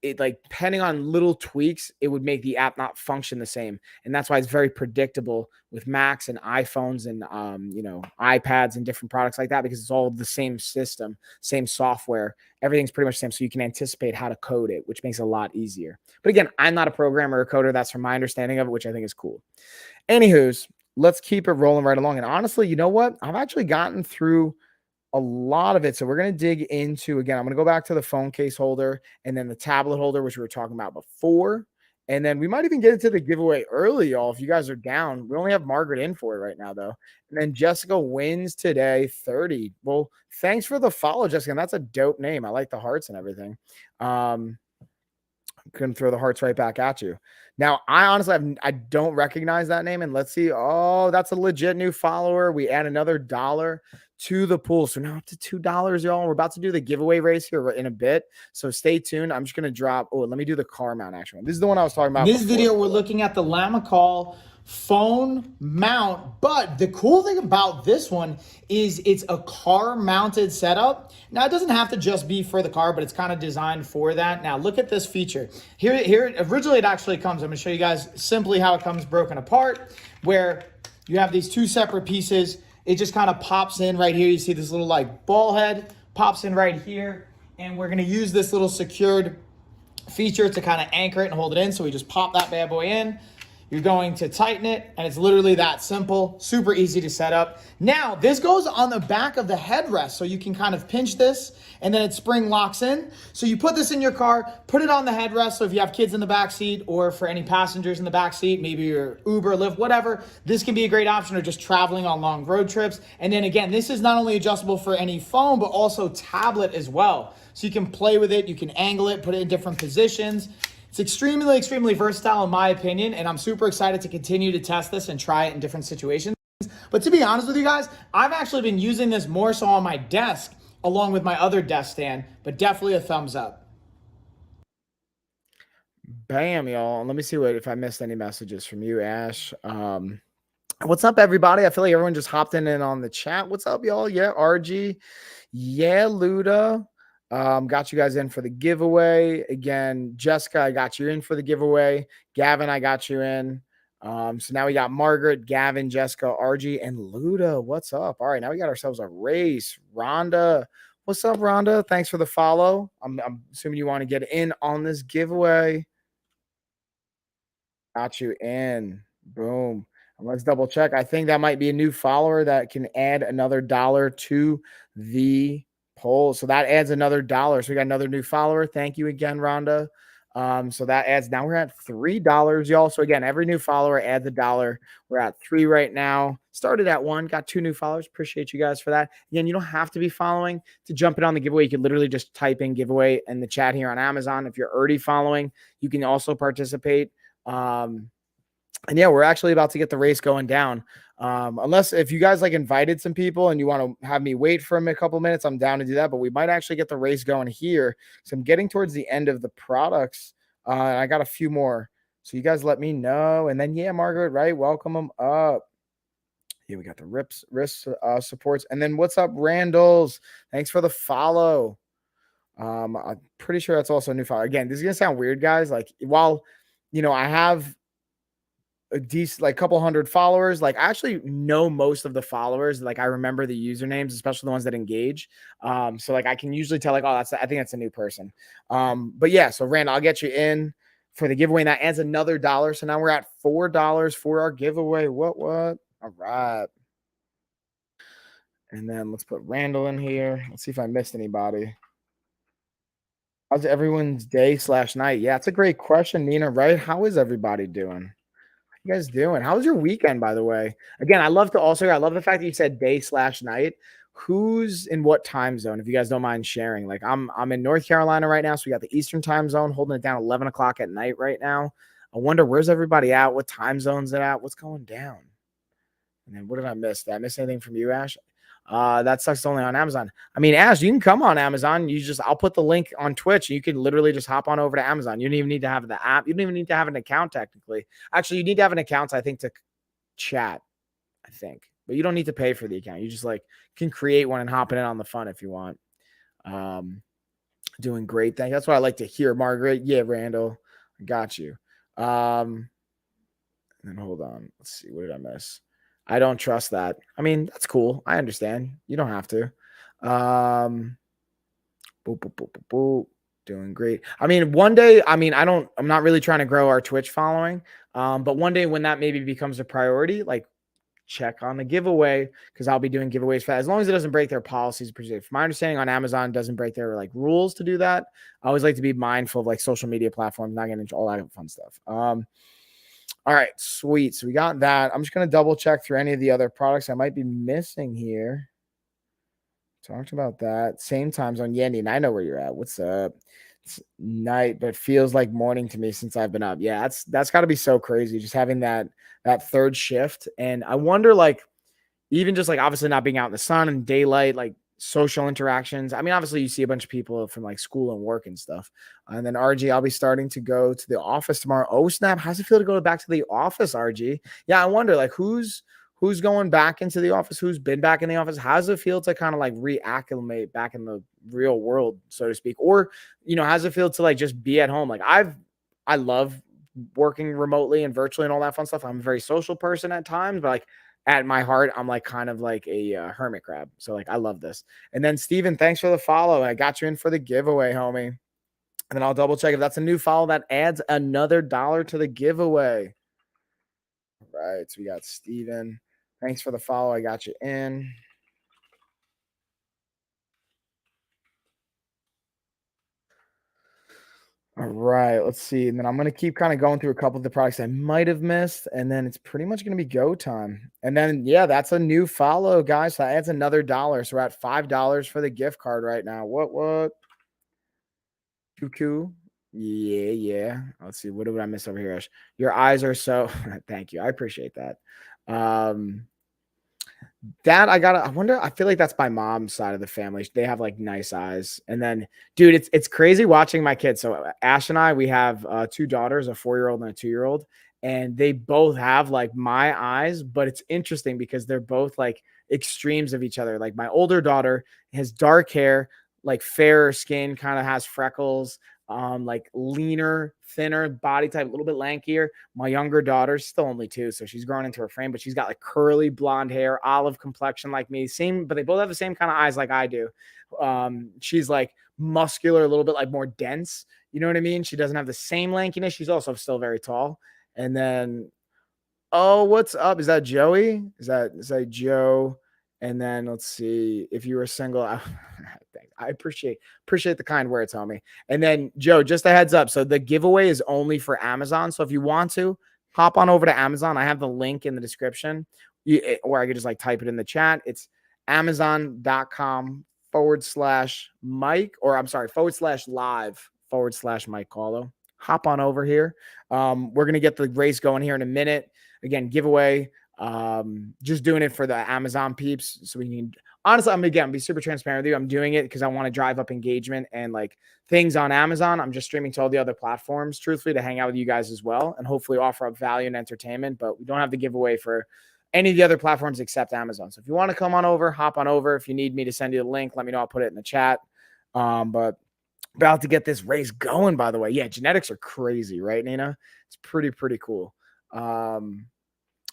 It like depending on little tweaks, it would make the app not function the same. And that's why it's very predictable with Macs and iPhones and, iPads and different products like that, because it's all the same system, same software. Everything's pretty much the same. So you can anticipate how to code it, which makes it a lot easier. But again, I'm not a programmer or coder. That's from my understanding of it, which I think is cool. Anywho's, let's keep it rolling right along. And honestly, you know what? I've actually gotten through a lot of it. So we're going to dig into, again, I'm going to go back to the phone case holder and then the tablet holder, which we were talking about before. And then we might even get into the giveaway early, y'all. If you guys are down, we only have Margaret in for it right now, though. And then Jessica wins today, 30. Well, thanks for the follow, Jessica. And that's a dope name. I like the hearts and everything. Couldn't throw the hearts right back at you. Now, I honestly, I don't recognize that name. And let's see. Oh, that's a legit new follower. We add another $1 to the pool. So now up to $2, y'all. We're about to do the giveaway race here in a bit. So stay tuned. I'm just going to drop. Oh, let me do the car mount action. This is the one I was talking about. In this video, we're looking at the Lamicall phone mount, but the cool thing about this one is it's a car mounted setup. Now it doesn't have to just be for the car, but it's kind of designed for that. Now look at this feature here. Originally it actually comes, I'm gonna show you guys simply how it comes broken apart, where you have these two separate pieces. It just kind of pops in right here. You see this little like ball head pops in right here. And we're gonna use this little secured feature to kind of anchor it and hold it in. So we just pop that bad boy in. You're going to tighten it, and it's literally that simple, super easy to set up. Now, this goes on the back of the headrest, so you can kind of pinch this, and then it spring locks in. So you put this in your car, put it on the headrest, so if you have kids in the back seat, or for any passengers in the back seat, maybe your Uber, Lyft, whatever, this can be a great option, or just traveling on long road trips. And then again, this is not only adjustable for any phone, but also tablet as well. So you can play with it, you can angle it, put it in different positions. It's extremely, extremely versatile in my opinion, and I'm super excited to continue to test this and try it in different situations. But to be honest with you guys, I've actually been using this more so on my desk along with my other desk stand, but definitely a thumbs up. Bam, y'all. Let me see if I missed any messages from you, Ash. What's up, everybody? I feel like everyone just hopped in on the chat. What's up, y'all? Yeah, RG. Yeah, Luda. Got you guys in for the giveaway. Again, Jessica, I got you in for the giveaway. Gavin, I got you in. So now we got Margaret, Gavin, Jessica, RG, and Luda. What's up? All right, now we got ourselves a race. Rhonda. What's up, Rhonda? Thanks for the follow. I'm assuming you want to get in on this giveaway. Got you in. Boom. And let's double check. I think that might be a new follower that can add another $1 to the poll. So that adds another $1. So we got another new follower. Thank you again, Rhonda. So that adds, now we're at $3, y'all. So again, every new follower adds $1. We're at 3 right now. Started at 1, got 2 new followers. Appreciate you guys for that. Again, you don't have to be following to jump in on the giveaway. You can literally just type in giveaway in the chat here on Amazon. If you're already following, you can also participate. And yeah, we're actually about to get the race going down. Unless if you guys like invited some people and you want to have me wait for them a couple minutes, I'm down to do that. But we might actually get the race going here. So I'm getting towards the end of the products. And I got a few more. So you guys let me know. And then, yeah, Margaret, right? Welcome them up. Yeah, we got the wrist supports. And then what's up, Randalls? Thanks for the follow. I'm pretty sure that's also a new follow. Again, this is going to sound weird, guys. Like, while, I have a decent, like, couple hundred followers, like, I actually know most of the followers. Like, I remember the usernames, especially the ones that engage. So like, I can usually tell, like, oh, I think that's a new person. But yeah, so Randall, I'll get you in. for the giveaway. And that adds another $1. So now we're at $4 for our giveaway. What? All right. And then let's put Randall in here. Let's see if I missed anybody. How's everyone's day/night? Yeah, it's a great question, Nina, right? How is everybody doing? How you guys doing? How was your weekend, by the way? Again, I love the fact that you said day/night. Who's in what time zone, if you guys don't mind sharing? Like I'm in North Carolina right now, so we got the Eastern time zone holding it down 11 o'clock at night right now. I wonder, where's everybody at? What time zone's it at? What's going down? And then what did I miss? Did I miss anything from you, Ash? That sucks only on Amazon. I mean, Ash, you can come on Amazon. I'll put the link on Twitch. You can literally just hop on over to Amazon. You don't even need to have the app. You don't even need to have an account technically. Actually, you need to have an account, I think, to chat, I think. But you don't need to pay for the account. You just like can create one and hop in on the fun if you want. Doing great. That's what I like to hear, Margaret. Yeah, Randall. I got you. And then hold on. Let's see. What did I miss? I don't trust that. I mean, that's cool. I understand. You don't have to. Boop, boop, boop, boop, boop. Doing great. I mean, one day, I'm not really trying to grow our Twitch following. But one day when that maybe becomes a priority, like check on the giveaway, because I'll be doing giveaways for that, as long as it doesn't break their policies per se. From my understanding on Amazon, it doesn't break their like rules to do that. I always like to be mindful of like social media platforms, not getting into all that fun stuff. All right, sweet. So we got that. I'm just going to double check through any of the other products I might be missing here. Talked about that. Same time zone. Yandy, and I know where you're at. What's up? It's night, but feels like morning to me since I've been up. Yeah, that's got to be so crazy, just having that third shift. And I wonder, like, even just like obviously not being out in the sun and daylight, like social interactions. I mean, obviously you see a bunch of people from like school and work and stuff. And then RG, I'll be starting to go to the office tomorrow. Oh snap. How's it feel to go back to the office, RG? Yeah. I wonder like who's going back into the office, who's been back in the office. How's it feel to kind of like reacclimate back in the real world, so to speak? Or, how's it feel to like just be at home? Like I love working remotely and virtually and all that fun stuff. I'm a very social person at times, but like at my heart, I'm like kind of like a hermit crab. So like, I love this. And then Steven, thanks for the follow. I got you in for the giveaway, homie. And then I'll double check if that's a new follow that adds another $1 to the giveaway. All right. So we got Steven. Thanks for the follow. I got you in. All right, let's see. And then I'm going to keep kind of going through a couple of the products I might have missed. And then it's pretty much going to be go time. And then, yeah, that's a new follow, guys. So that adds another $1. So we're at $5 for the gift card right now. What? Cuckoo. Yeah. Let's see. What did I miss over here, Ash? Your eyes are so, thank you. I appreciate that. That I wonder, I feel like that's my mom's side of the family. They have like nice eyes. And then, dude, it's crazy watching my kids. So Ash and I, we have 2 daughters, a 4-year-old and a 2-year-old, and they both have like my eyes, but it's interesting because they're both like extremes of each other. Like my older daughter has dark hair, like fairer skin, kind of has freckles, like leaner, thinner body type, a little bit lankier. My younger daughter's still only 2, so she's grown into her frame, but she's got like curly blonde hair, olive complexion like me. Same, but they both have the same kind of eyes like I do. She's like muscular, a little bit like more dense. You know what I mean? She doesn't have the same lankiness. She's also still very tall. And then, oh, what's up? Is that Joey? Is that Joe? And then let's see if you were single. I appreciate the kind words, homie. And then Joe, just a heads up. So the giveaway is only for Amazon. So if you want to hop on over to Amazon, I have the link in the description, or I could just like type it in the chat. It's amazon.com/Mike, or I'm sorry, /live/Mike Callo. Hop on over here. We're going to get the race going here in a minute. Again, giveaway. Just doing it for the Amazon peeps. So we can, honestly, I'm be super transparent with you. I'm doing it because I want to drive up engagement and like things on Amazon. I'm just streaming to all the other platforms, truthfully, to hang out with you guys as well and hopefully offer up value and entertainment. But we don't have the giveaway for any of the other platforms except Amazon. So if you want to come on over, hop on over. If you need me to send you the link, let me know. I'll put it in the chat. But about to get this race going, by the way. Yeah, genetics are crazy, right, Nina? It's pretty cool.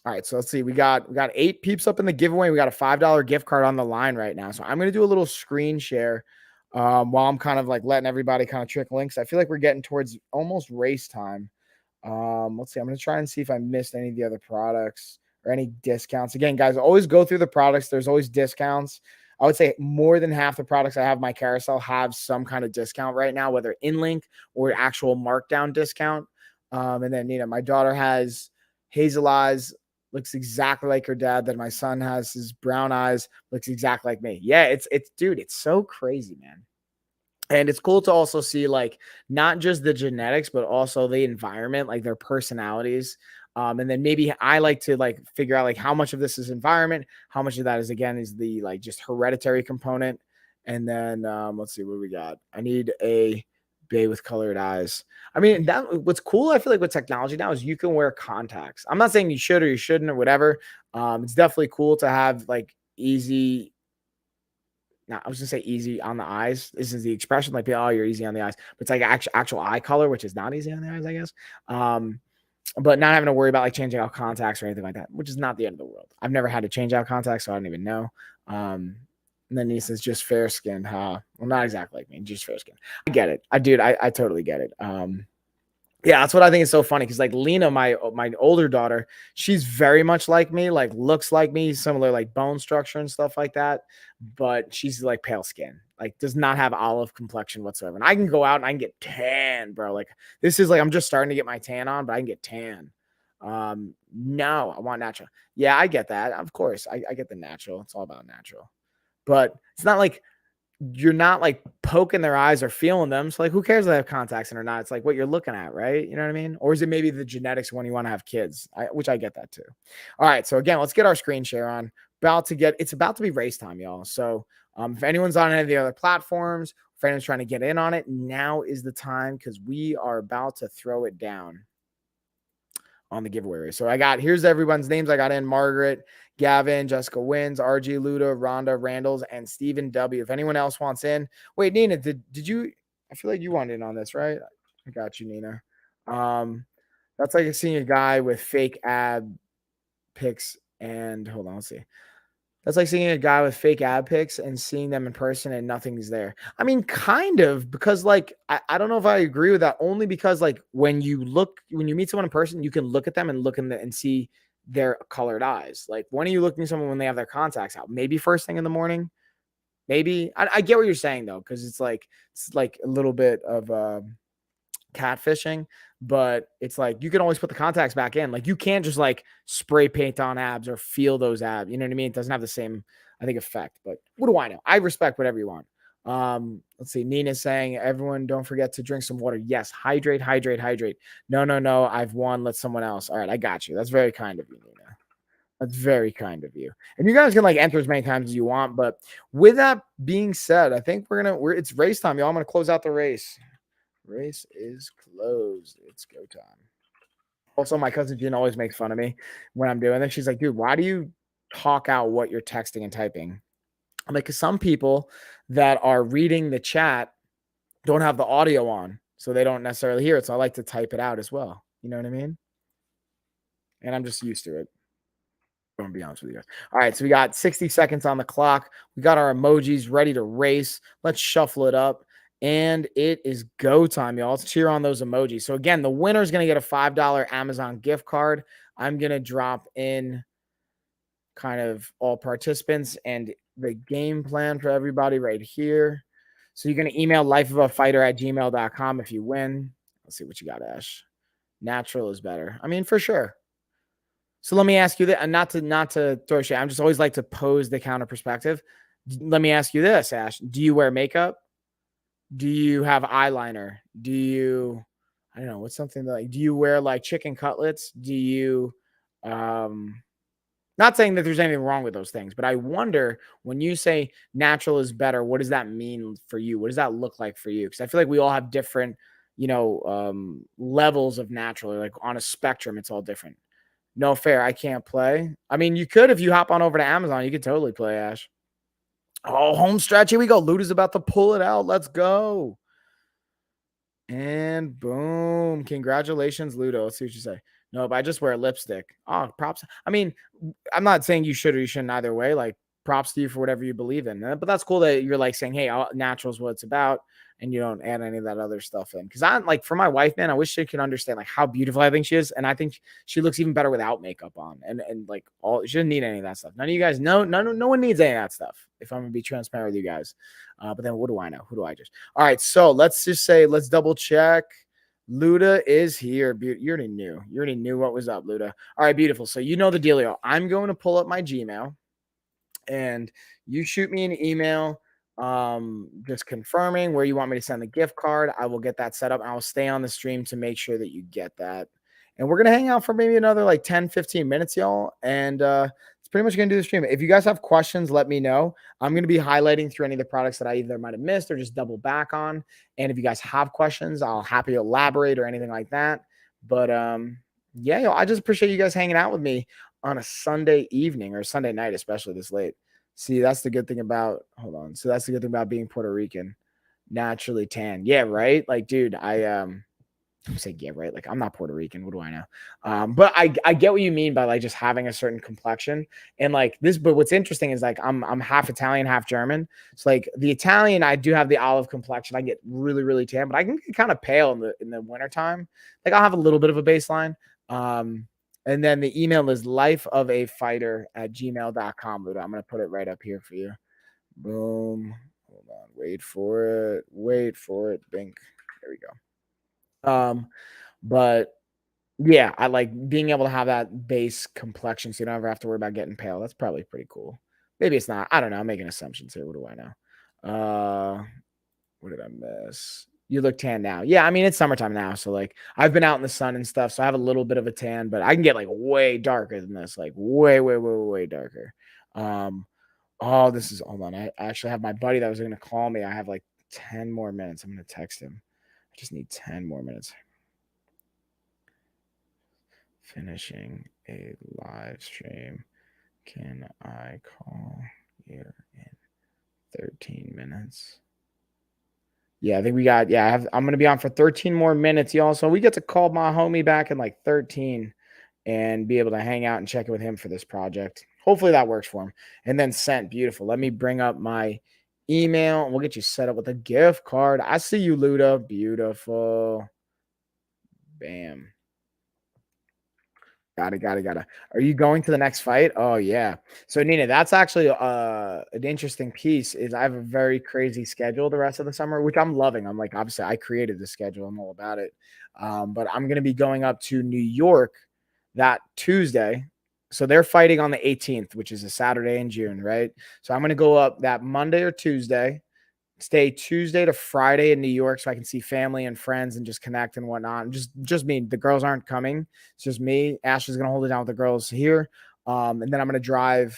All right, so let's see. We got 8 peeps up in the giveaway. We got a $5 gift card on the line right now. So I'm going to do a little screen share while I'm kind of like letting everybody kind of trickle in, because I feel like we're getting towards almost race time. Let's see. I'm gonna try and see if I missed any of the other products or any discounts. Again, guys, always go through the products. There's always discounts. I would say more than half the products I have in my carousel have some kind of discount right now, whether in link or actual markdown discount. And then my daughter has hazel eyes, looks exactly like her dad. That my son has his brown eyes, looks exactly like me. Yeah, it's dude, it's so crazy, man. And it's cool to also see like not just the genetics, but also the environment, like their personalities. And then maybe I like to like figure out like how much of this is environment, how much of that is again is the like just hereditary component. And then let's see what we got. I need a bay with colored eyes. I mean, that what's cool, I feel like with technology now is you can wear contacts. I'm not saying you should or you shouldn't or whatever. It's definitely cool to have like easy. Now, I was gonna say easy on the eyes. This is the expression like, oh, you're easy on the eyes, but it's like actual eye color, which is not easy on the eyes, I guess. But not having to worry about like changing out contacts or anything like that, which is not the end of the world. I've never had to change out contacts, so I don't even know. And then he says just fair skinned, huh? Well, not exactly like me, just fair skinned. I get it. I totally get it. Yeah, that's what I think is so funny because like Lena, my older daughter, she's very much like me, like looks like me, similar like bone structure and stuff like that. But she's like pale skin, like does not have olive complexion whatsoever. And I can go out and I can get tan, bro. Like this is like I'm just starting to get my tan on, but I can get tan. No, I want natural. Yeah, I get that. Of course, I get the natural. It's all about natural, but it's not like you're not like poking their eyes or feeling them. So like, who cares if they have contacts in or not? It's like what you're looking at, right? You know what I mean? Or is it maybe the genetics when you want to have kids? Which I get that too. All right. So again, let's get our screen share on. It's about to be race time, y'all. So if anyone's on any of the other platforms, if anyone's trying to get in on it, now is the time because we are about to throw it down on the giveaway. So here's everyone's names I got in: Margaret, Gavin, Jessica Wins, RG, Luda, Rhonda, Randalls, and Stephen W. If anyone else wants in, wait, Nina, did you? I feel like you wanted in on this, right? I got you, Nina. That's like seeing a guy with fake ab pics and hold on, let's see. That's like seeing a guy with fake ab pics and seeing them in person and nothing's there. I mean, kind of, because like I don't know if I agree with that, only because like when you meet someone in person, you can look at them and and see their colored eyes. Like when are you looking at someone when they have their contacts out? Maybe first thing in the morning. Maybe I get what you're saying though, because it's like a little bit of catfishing, but it's like you can always put the contacts back in. Like you can't just like spray paint on abs or feel those abs. You know what I mean? It doesn't have the same, I think, effect. But what do I know? I respect whatever you want. Let's see. Nina's saying, everyone don't forget to drink some water. Yes, hydrate, hydrate, hydrate. No. I've won. Let someone else. All right, I got you. That's very kind of you, Nina. That's very kind of you. And you guys can like enter as many times as you want. But with that being said, I think it's race time, y'all. I'm gonna close out the race. Race is closed. It's go time. Also, my cousin Jen always makes fun of me when I'm doing this. She's like, dude, why do you talk out what you're texting and typing? I'm like, because some people that are reading the chat don't have the audio on, so they don't necessarily hear it. So I like to type it out as well. You know what I mean? And I'm just used to it. I'm gonna be honest with you guys. All right, so we got 60 seconds on the clock. We got our emojis ready to race. Let's shuffle it up. And it is go time, y'all. Let's cheer on those emojis. So again, the winner is going to get a $5 Amazon gift card. I'm going to drop in kind of all participants and the game plan for everybody right here. So you're going to email lifeofafighter@gmail.com if you win. Let's see what you got, Ash. Natural is better. I mean, for sure. So let me ask you that, and not to throw shade. I'm just always like to pose the counter perspective. Let me ask you this, Ash. Do you wear makeup? Do you have eyeliner? Do you, I don't know, what's something like, do you wear like chicken cutlets? Do you, not saying that there's anything wrong with those things, but I wonder when you say natural is better, what does that mean for you? What does that look like for you? Because I feel like we all have different, levels of natural. Like on a spectrum, it's all different. No fair. I can't play. I mean, you could, if you hop on over to Amazon, you could totally play, Ash. Oh, home stretch. Here we go. Luda's about to pull it out. Let's go. And boom. Congratulations, Ludo. Let's see what you say. Nope, I just wear lipstick. Oh, props. I mean, I'm not saying you should or you shouldn't either way. Like, props to you for whatever you believe in. But that's cool that you're like saying, hey, natural is what it's about, and you don't add any of that other stuff in. Because I'm like, for my wife, man, I wish she could understand like how beautiful I think she is, and I think she looks even better without makeup on, and like all she doesn't need any of that stuff. None of you guys, no one needs any of that stuff. If I'm gonna be transparent with you guys, but then what do I know? Who do I just? All right, so let's just say let's double check. Luda is here. You already knew. You already knew what was up, Luda. All right, beautiful. So you know the dealio. I'm going to pull up my Gmail, and you shoot me an email just confirming where you want me to send the gift card. I will get that set up, and I'll stay on the stream to make sure that you get that. And we're going to hang out for maybe another like 10, 15 minutes, y'all. And it's pretty much going to do the stream. If you guys have questions, let me know. I'm going to be highlighting through any of the products that I either might have missed or just double back on. And if you guys have questions, I'll happy to elaborate or anything like that. But yeah, yo, I just appreciate you guys hanging out with me on a Sunday evening or Sunday night, especially this late. See, that's the good thing about, hold on. So that's the good thing about being Puerto Rican, naturally tan. Yeah, right? Like, dude, I'm saying, yeah, right. Like, I'm not Puerto Rican. What do I know? But I get what you mean by like just having a certain complexion and like this. But what's interesting is like I'm half Italian, half German. It's like the Italian, I do have the olive complexion. I get really, really tan, but I can get kind of pale in the wintertime. Like I'll have a little bit of a baseline. And then the email is lifeofafighter@gmail.com. I'm going to put it right up here for you. Boom. Hold on. Wait for it. Bink. There we go. But yeah, I like being able to have that base complexion so you don't ever have to worry about getting pale. That's probably pretty cool. Maybe it's not. I don't know. I'm making assumptions here. What do I know? What did I miss? You look tan now. Yeah, I mean, it's summertime now. So, like, I've been out in the sun and stuff. So, I have a little bit of a tan, but I can get, like, way darker than this. Like, way, way, way, way darker. Oh, this is, hold on. I actually have my buddy that was going to call me. I have, like, 10 more minutes. I'm going to text him. I just need 10 more minutes. Finishing a live stream. Can I call you in 13 minutes? Yeah, I think we got, I'm going to be on for 13 more minutes, y'all. So we get to call my homie back in like 13 and be able to hang out and check in with him for this project. Hopefully that works for him. And then sent. Beautiful. Let me bring up my email and we'll get you set up with a gift card. I see you, Luda. Beautiful. Bam. Got it. Are you going to the next fight? Oh, yeah. So, Nina, that's actually an interesting piece is I have a very crazy schedule the rest of the summer, which I'm loving. I'm like, obviously, I created the schedule. I'm all about it. But I'm going to be going up to New York that Tuesday. So they're fighting on the 18th, which is a Saturday in June, right? So I'm going to go up that Monday or Tuesday. Stay Tuesday to Friday in New York so I can see family and friends and just connect and whatnot. And just me. The girls aren't coming. It's just me. Ashley's going to hold it down with the girls here. And then I'm going to drive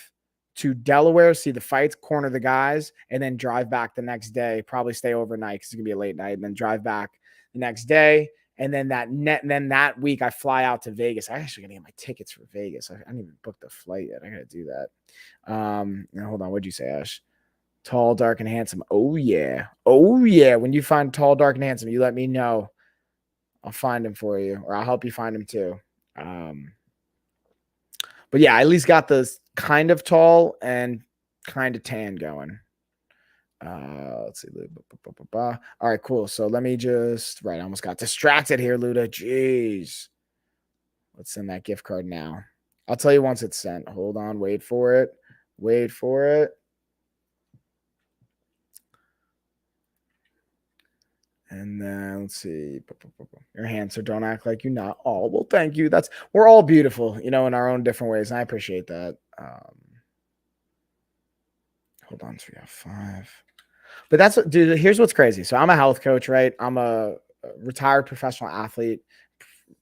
to Delaware, see the fights, corner the guys, and then drive back the next day. Probably stay overnight because it's going to be a late night. And then drive back the next day. And then that week I fly out to Vegas. I actually got to get my tickets for Vegas. I didn't even book the flight yet. I got to do that. Now, hold on. What'd you say, Ash? Tall, dark, and handsome. Oh, yeah. When you find tall, dark, and handsome, you let me know. I'll find him for you, or I'll help you find him too. But yeah, I at least got this kind of tall and kind of tan going. Let's see. All right, cool. So let me just, I almost got distracted here, Luda. Jeez. Let's send that gift card now. I'll tell you once it's sent. Hold on. Wait for it. And then let's see. Your hands, so don't act like you're not. Oh, well, thank you. We're all beautiful, in our own different ways. And I appreciate that. Hold on, 3 out of 5. But dude, here's what's crazy. So I'm a health coach, right? I'm a retired professional athlete,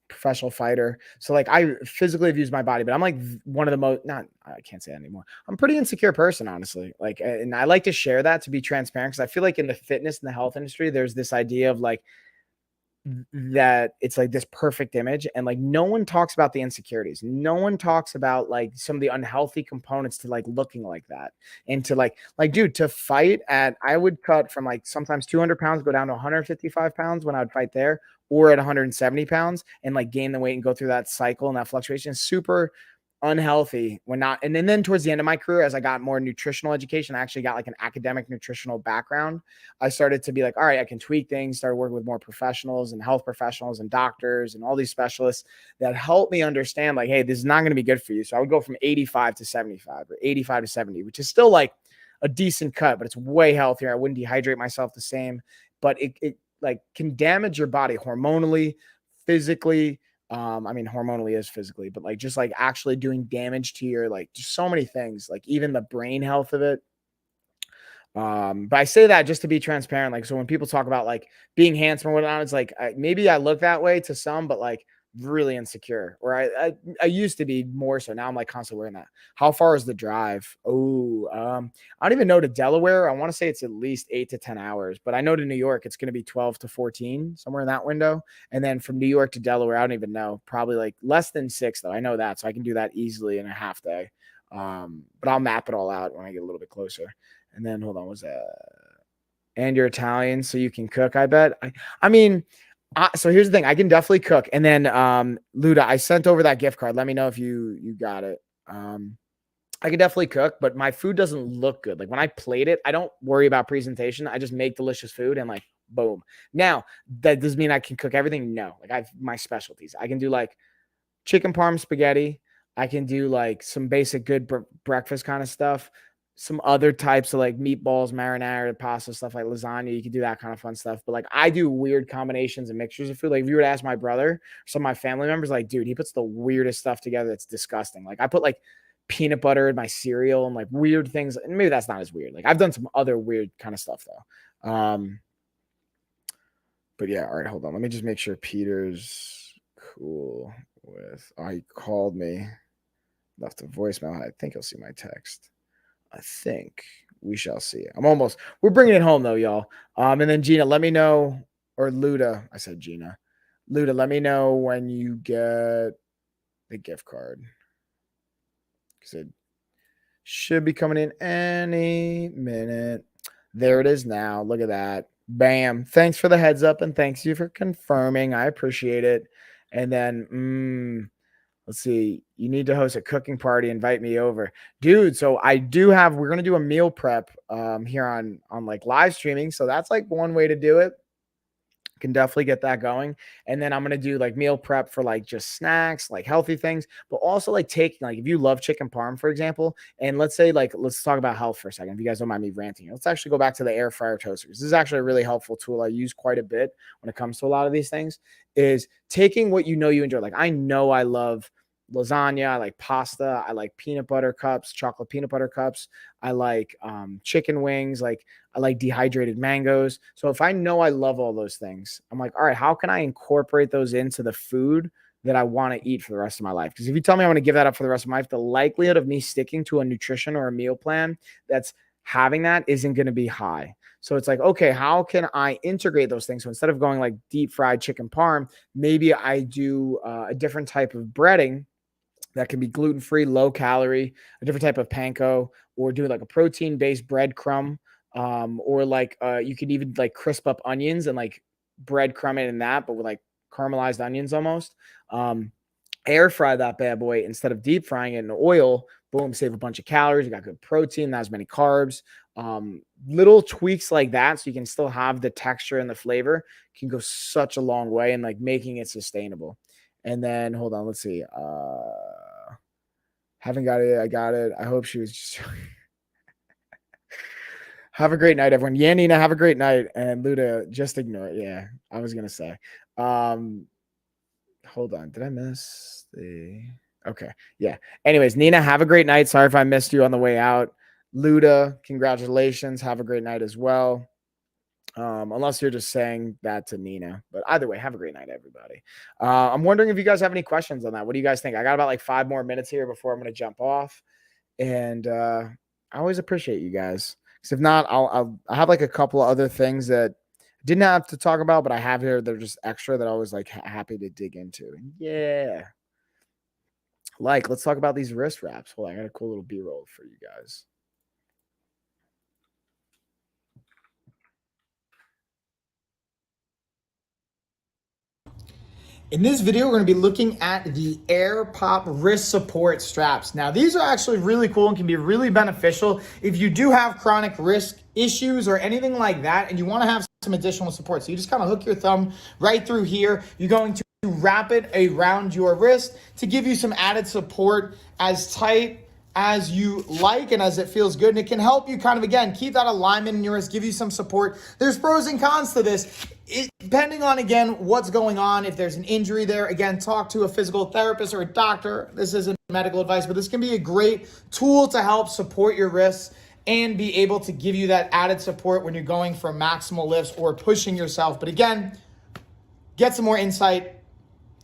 professional fighter. So like I physically abuse my body, but I'm like one of the most, I can't say that anymore. I'm a pretty insecure person, honestly. Like, and I like to share that to be transparent because I feel like in the fitness and the health industry, there's this idea of like that it's like this perfect image and like no one talks about the insecurities. No one talks about like some of the unhealthy components to like looking like that and to like dude, to fight I would cut from like sometimes 200 pounds, go down to 155 pounds when I would fight there, or at 170 pounds and like gain the weight and go through that cycle and that fluctuation. Super unhealthy when not, and then towards the end of my career, as I got more nutritional education, I actually got like an academic nutritional background. I started to be like, all right, I can tweak things, started working with more professionals and health professionals and doctors and all these specialists that helped me understand like, hey, this is not going to be good for you. So I would go from 85 to 75 or 85 to 70, which is still like a decent cut, but it's way healthier. I wouldn't dehydrate myself the same, but it like can damage your body hormonally, physically. I mean, hormonally is physically, but like just like actually doing damage to your like just so many things, like even the brain health of it. But I say that just to be transparent. Like, so when people talk about like being handsome or whatnot, it's like maybe I look that way to some, but like really insecure. Or I used to be more so. Now I'm like constantly wearing that. How far is the drive? Oh, I don't even know to Delaware. I want to say it's at least 8 to 10 hours, but I know to New York it's going to be 12 to 14, somewhere in that window. And then from New York to Delaware, I don't even know. Probably like less than 6 though. I know that, so I can do that easily in a half day. But I'll map it all out when I get a little bit closer. And then hold on, was that? And you're Italian, so you can cook, I bet. I mean, so here's the thing. I can definitely cook. And then Luda, I sent over that gift card. Let me know if you got it. I can definitely cook, but my food doesn't look good. Like when I plate it, I don't worry about presentation. I just make delicious food and like boom. Now, that doesn't mean I can cook everything. No. Like I have my specialties. I can do like chicken parm spaghetti. I can do like some basic good breakfast kind of stuff. Some other types of like meatballs, marinara, pasta, stuff like lasagna. You can do that kind of fun stuff. But like I do weird combinations and mixtures of food. Like if you were to ask my brother, some of my family members, like, dude, he puts the weirdest stuff together. That's disgusting. Like I put like peanut butter in my cereal and like weird things. And maybe that's not as weird. Like I've done some other weird kind of stuff though. But yeah, all right, hold on. Let me just make sure Peter's cool with. Oh, he called me, left a voicemail. I think he'll see my text. I think we shall see. We're bringing it home though, y'all. And then Gina, let me know, or Luda, I said Gina. Luda, let me know when you get the gift card. Because it should be coming in any minute. There it is now. Look at that. Bam. Thanks for the heads up and thanks you for confirming. I appreciate it. And then, let's see. You need to host a cooking party. Invite me over, dude. So we're going to do a meal prep here on like live streaming. So that's like one way to do it. Can definitely get that going. And then I'm going to do like meal prep for like just snacks, like healthy things, but also like taking, like if you love chicken parm, for example, and let's say like, let's talk about health for a second. If you guys don't mind me ranting, let's actually go back to the air fryer toasters. This is actually a really helpful tool I use quite a bit when it comes to a lot of these things, is taking what you know you enjoy. Like I know I love lasagna, I like pasta, I like peanut butter cups, chocolate peanut butter cups, I like chicken wings, like I like dehydrated mangoes. So if I know I love all those things, I'm like, all right, how can I incorporate those into the food that I want to eat for the rest of my life? Because if you tell me I'm going to give that up for the rest of my life, the likelihood of me sticking to a nutrition or a meal plan that's having that isn't going to be high. So it's like, okay, how can I integrate those things? So instead of going like deep fried chicken parm, maybe I do a different type of breading that can be gluten-free, low calorie, a different type of panko, or do like a protein-based breadcrumb. Or like you could even like crisp up onions and like breadcrumb it in that, but with like caramelized onions almost. Air fry that bad boy instead of deep frying it in oil. Boom, save a bunch of calories. You got good protein, not as many carbs. Little tweaks like that, so you can still have the texture and the flavor, can go such a long way in like making it sustainable. And then hold on, let's see. Haven't got it. I got it. I hope she was just. Have a great night, everyone. Yeah, Nina, have a great night. And Luda, just ignore it. Yeah, I was gonna say. Hold on. Did I miss the? Okay. Yeah. Anyways, Nina, have a great night. Sorry if I missed you on the way out. Luda, congratulations. Have a great night as well. Unless you're just saying that to Nina. But either way, have a great night, everybody. I'm wondering if you guys have any questions on that. What do you guys think? I got about like 5 more minutes here before I'm going to jump off. And I always appreciate you guys. Because if not, I have like a couple of other things that I didn't have to talk about, but I have here that are just extra that I was like happy to dig into. Yeah. Like, let's talk about these wrist wraps. Hold on, I got a cool little B-roll for you guys. In this video, we're going to be looking at the Air Pop wrist support straps. Now, these are actually really cool and can be really beneficial if you do have chronic wrist issues or anything like that, and you want to have some additional support. So you just kind of hook your thumb right through here. You're going to wrap it around your wrist to give you some added support as tight as you like and as it feels good. And it can help you kind of, again, keep that alignment in your wrist, give you some support. There's pros and cons to this. Depending on, again, what's going on, if there's an injury there, again, talk to a physical therapist or a doctor. This isn't medical advice, but this can be a great tool to help support your wrists and be able to give you that added support when you're going for maximal lifts or pushing yourself. But again, get some more insight.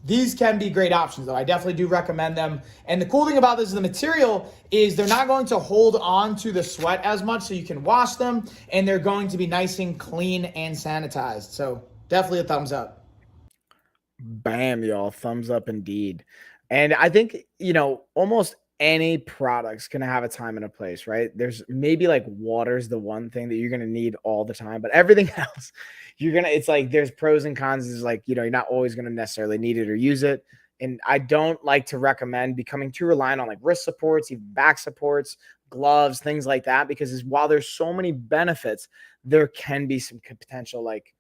These can be great options, though. I definitely do recommend them. And the cool thing about this is the material is they're not going to hold on to the sweat as much, so you can wash them, and they're going to be nice and clean and sanitized. So definitely a thumbs up. Bam, y'all. Thumbs up indeed. And I think, almost any product's going to have a time and a place, right? There's maybe like water's the one thing that you're going to need all the time, but everything else, it's like there's pros and cons. Is like, you're not always going to necessarily need it or use it. And I don't like to recommend becoming too reliant on like wrist supports, even back supports, gloves, things like that, because while there's so many benefits, there can be some potential like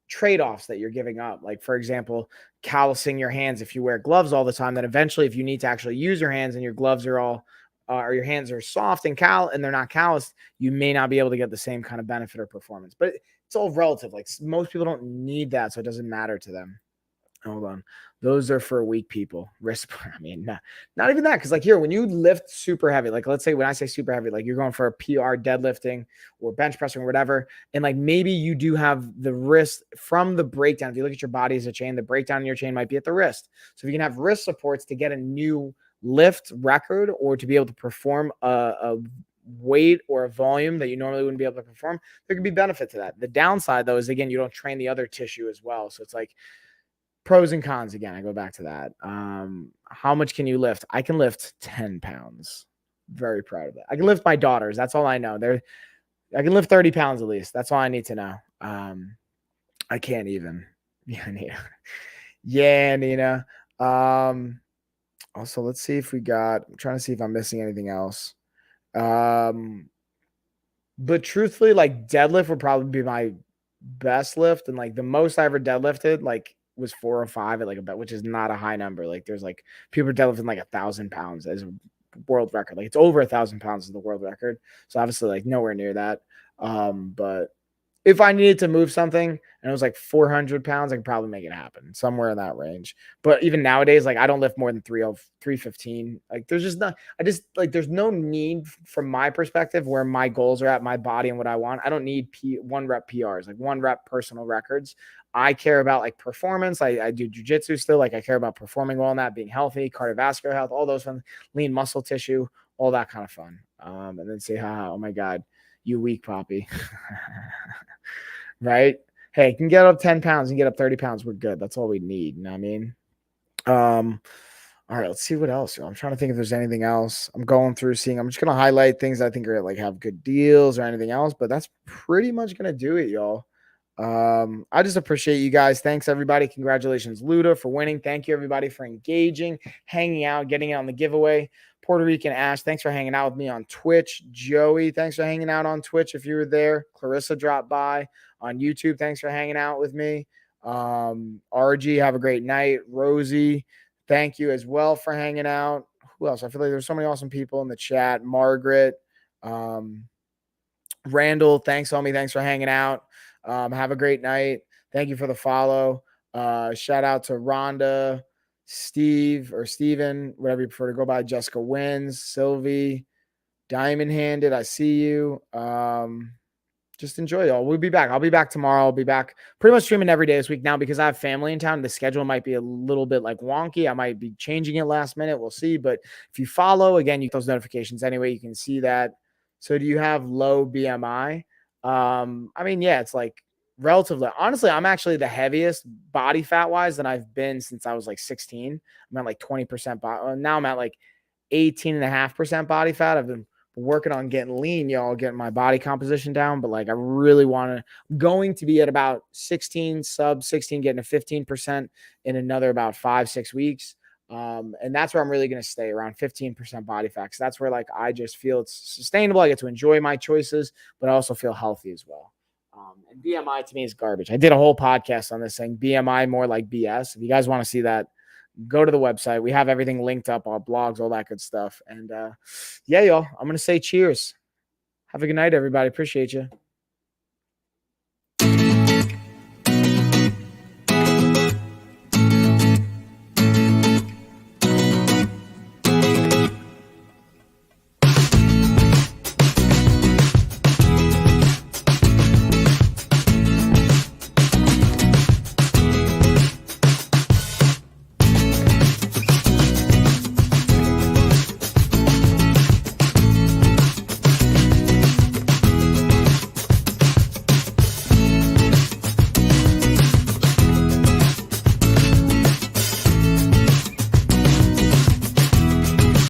trade-offs that you're giving up. Like, for example, callousing your hands if you wear gloves all the time, then eventually if you need to actually use your hands and your gloves are all or your hands are soft and they're not calloused, you may not be able to get the same kind of benefit or performance. But it's all relative. Like, most people don't need that, so it doesn't matter to them. Hold on. Those are for weak people. I mean, not even that. Because like here, when you lift super heavy, like let's say when I say super heavy, like you're going for a PR deadlifting or bench pressing or whatever. And like maybe you do have the wrist from the breakdown. If you look at your body as a chain, the breakdown in your chain might be at the wrist. So if you can have wrist supports to get a new lift record or to be able to perform a weight or a volume that you normally wouldn't be able to perform, there could be benefit to that. The downside though is, again, you don't train the other tissue as well. So it's like, pros and cons. Again, I go back to that. How much can you lift? I can lift 10 pounds. Very proud of that. I can lift my daughters. That's all I know. I can lift 30 pounds at least. That's all I need to know. I can't even. Yeah, Nina. Yeah, Nina. Also, let's see if I'm trying to see if I'm missing anything else. But truthfully, like deadlift would probably be my best lift. And like the most I ever deadlifted, like, was 405 at like which is not a high number. Like there's like people are deadlifting like 1,000 pounds as a world record. Like it's over 1,000 pounds is the world record. So obviously like nowhere near that. But if I needed to move something and it was like 400 pounds, I could probably make it happen somewhere in that range. But even nowadays, like I don't lift more than 315. Like there's just not, there's no need from my perspective where my goals are at, my body and what I want. I don't need one rep PRs, like one rep personal records. I care about like performance. I do jujitsu still. Like I care about performing well in that, being healthy, cardiovascular health, all those fun, lean muscle tissue, all that kind of fun. And then say, oh my God, you weak Poppy. Right? Hey, can get up 10 pounds and get up 30 pounds. We're good. That's all we need. You know what I mean? All right, let's see what else. I'm trying to think if there's anything else. I'm going through seeing. I'm just going to highlight things I think are like have good deals or anything else, but that's pretty much going to do it, y'all. I just appreciate you guys. Thanks everybody. Congratulations, Luda, for winning. Thank you everybody for engaging, hanging out, getting out on the giveaway. Puerto Rican Ash, thanks for hanging out with me on Twitch. Joey, thanks for hanging out on Twitch if you were there. Clarissa dropped by on YouTube. Thanks for hanging out with me. RG, have a great night. Rosie, thank you as well for hanging out. Who else? I feel like there's so many awesome people in the chat. Margaret, Randall, thanks, homie. Thanks for hanging out. Have a great night. Thank you for the follow. Shout out to Rhonda, Steve or Steven, whatever you prefer to go by. Jessica Wins, Sylvie, Diamond Handed. I see you. Just enjoy, y'all. We'll be back. I'll be back tomorrow. I'll be back pretty much streaming every day this week now because I have family in town. The schedule might be a little bit like wonky. I might be changing it last minute. We'll see. But if you follow, again, you get those notifications anyway. You can see that. So do you have low BMI? I mean, yeah, it's like relatively, honestly, I'm actually the heaviest body fat wise that I've been since I was like 16. I'm at like 20% body. Now I'm at like 18.5% body fat. I've been working on getting lean, y'all, getting my body composition down. But like, I really want to, going to be at about 16, sub 16, getting to 15% in another about 5-6 weeks. And that's where I'm really going to stay, around 15% body fat. So that's where like I just feel it's sustainable. I get to enjoy my choices, but I also feel healthy as well. And BMI to me is garbage. I did a whole podcast on this thing. BMI more like BS. If you guys want to see that, go to the website. We have everything linked up, our blogs, all that good stuff. And yeah, y'all, I'm going to say cheers. Have a good night, everybody. Appreciate you.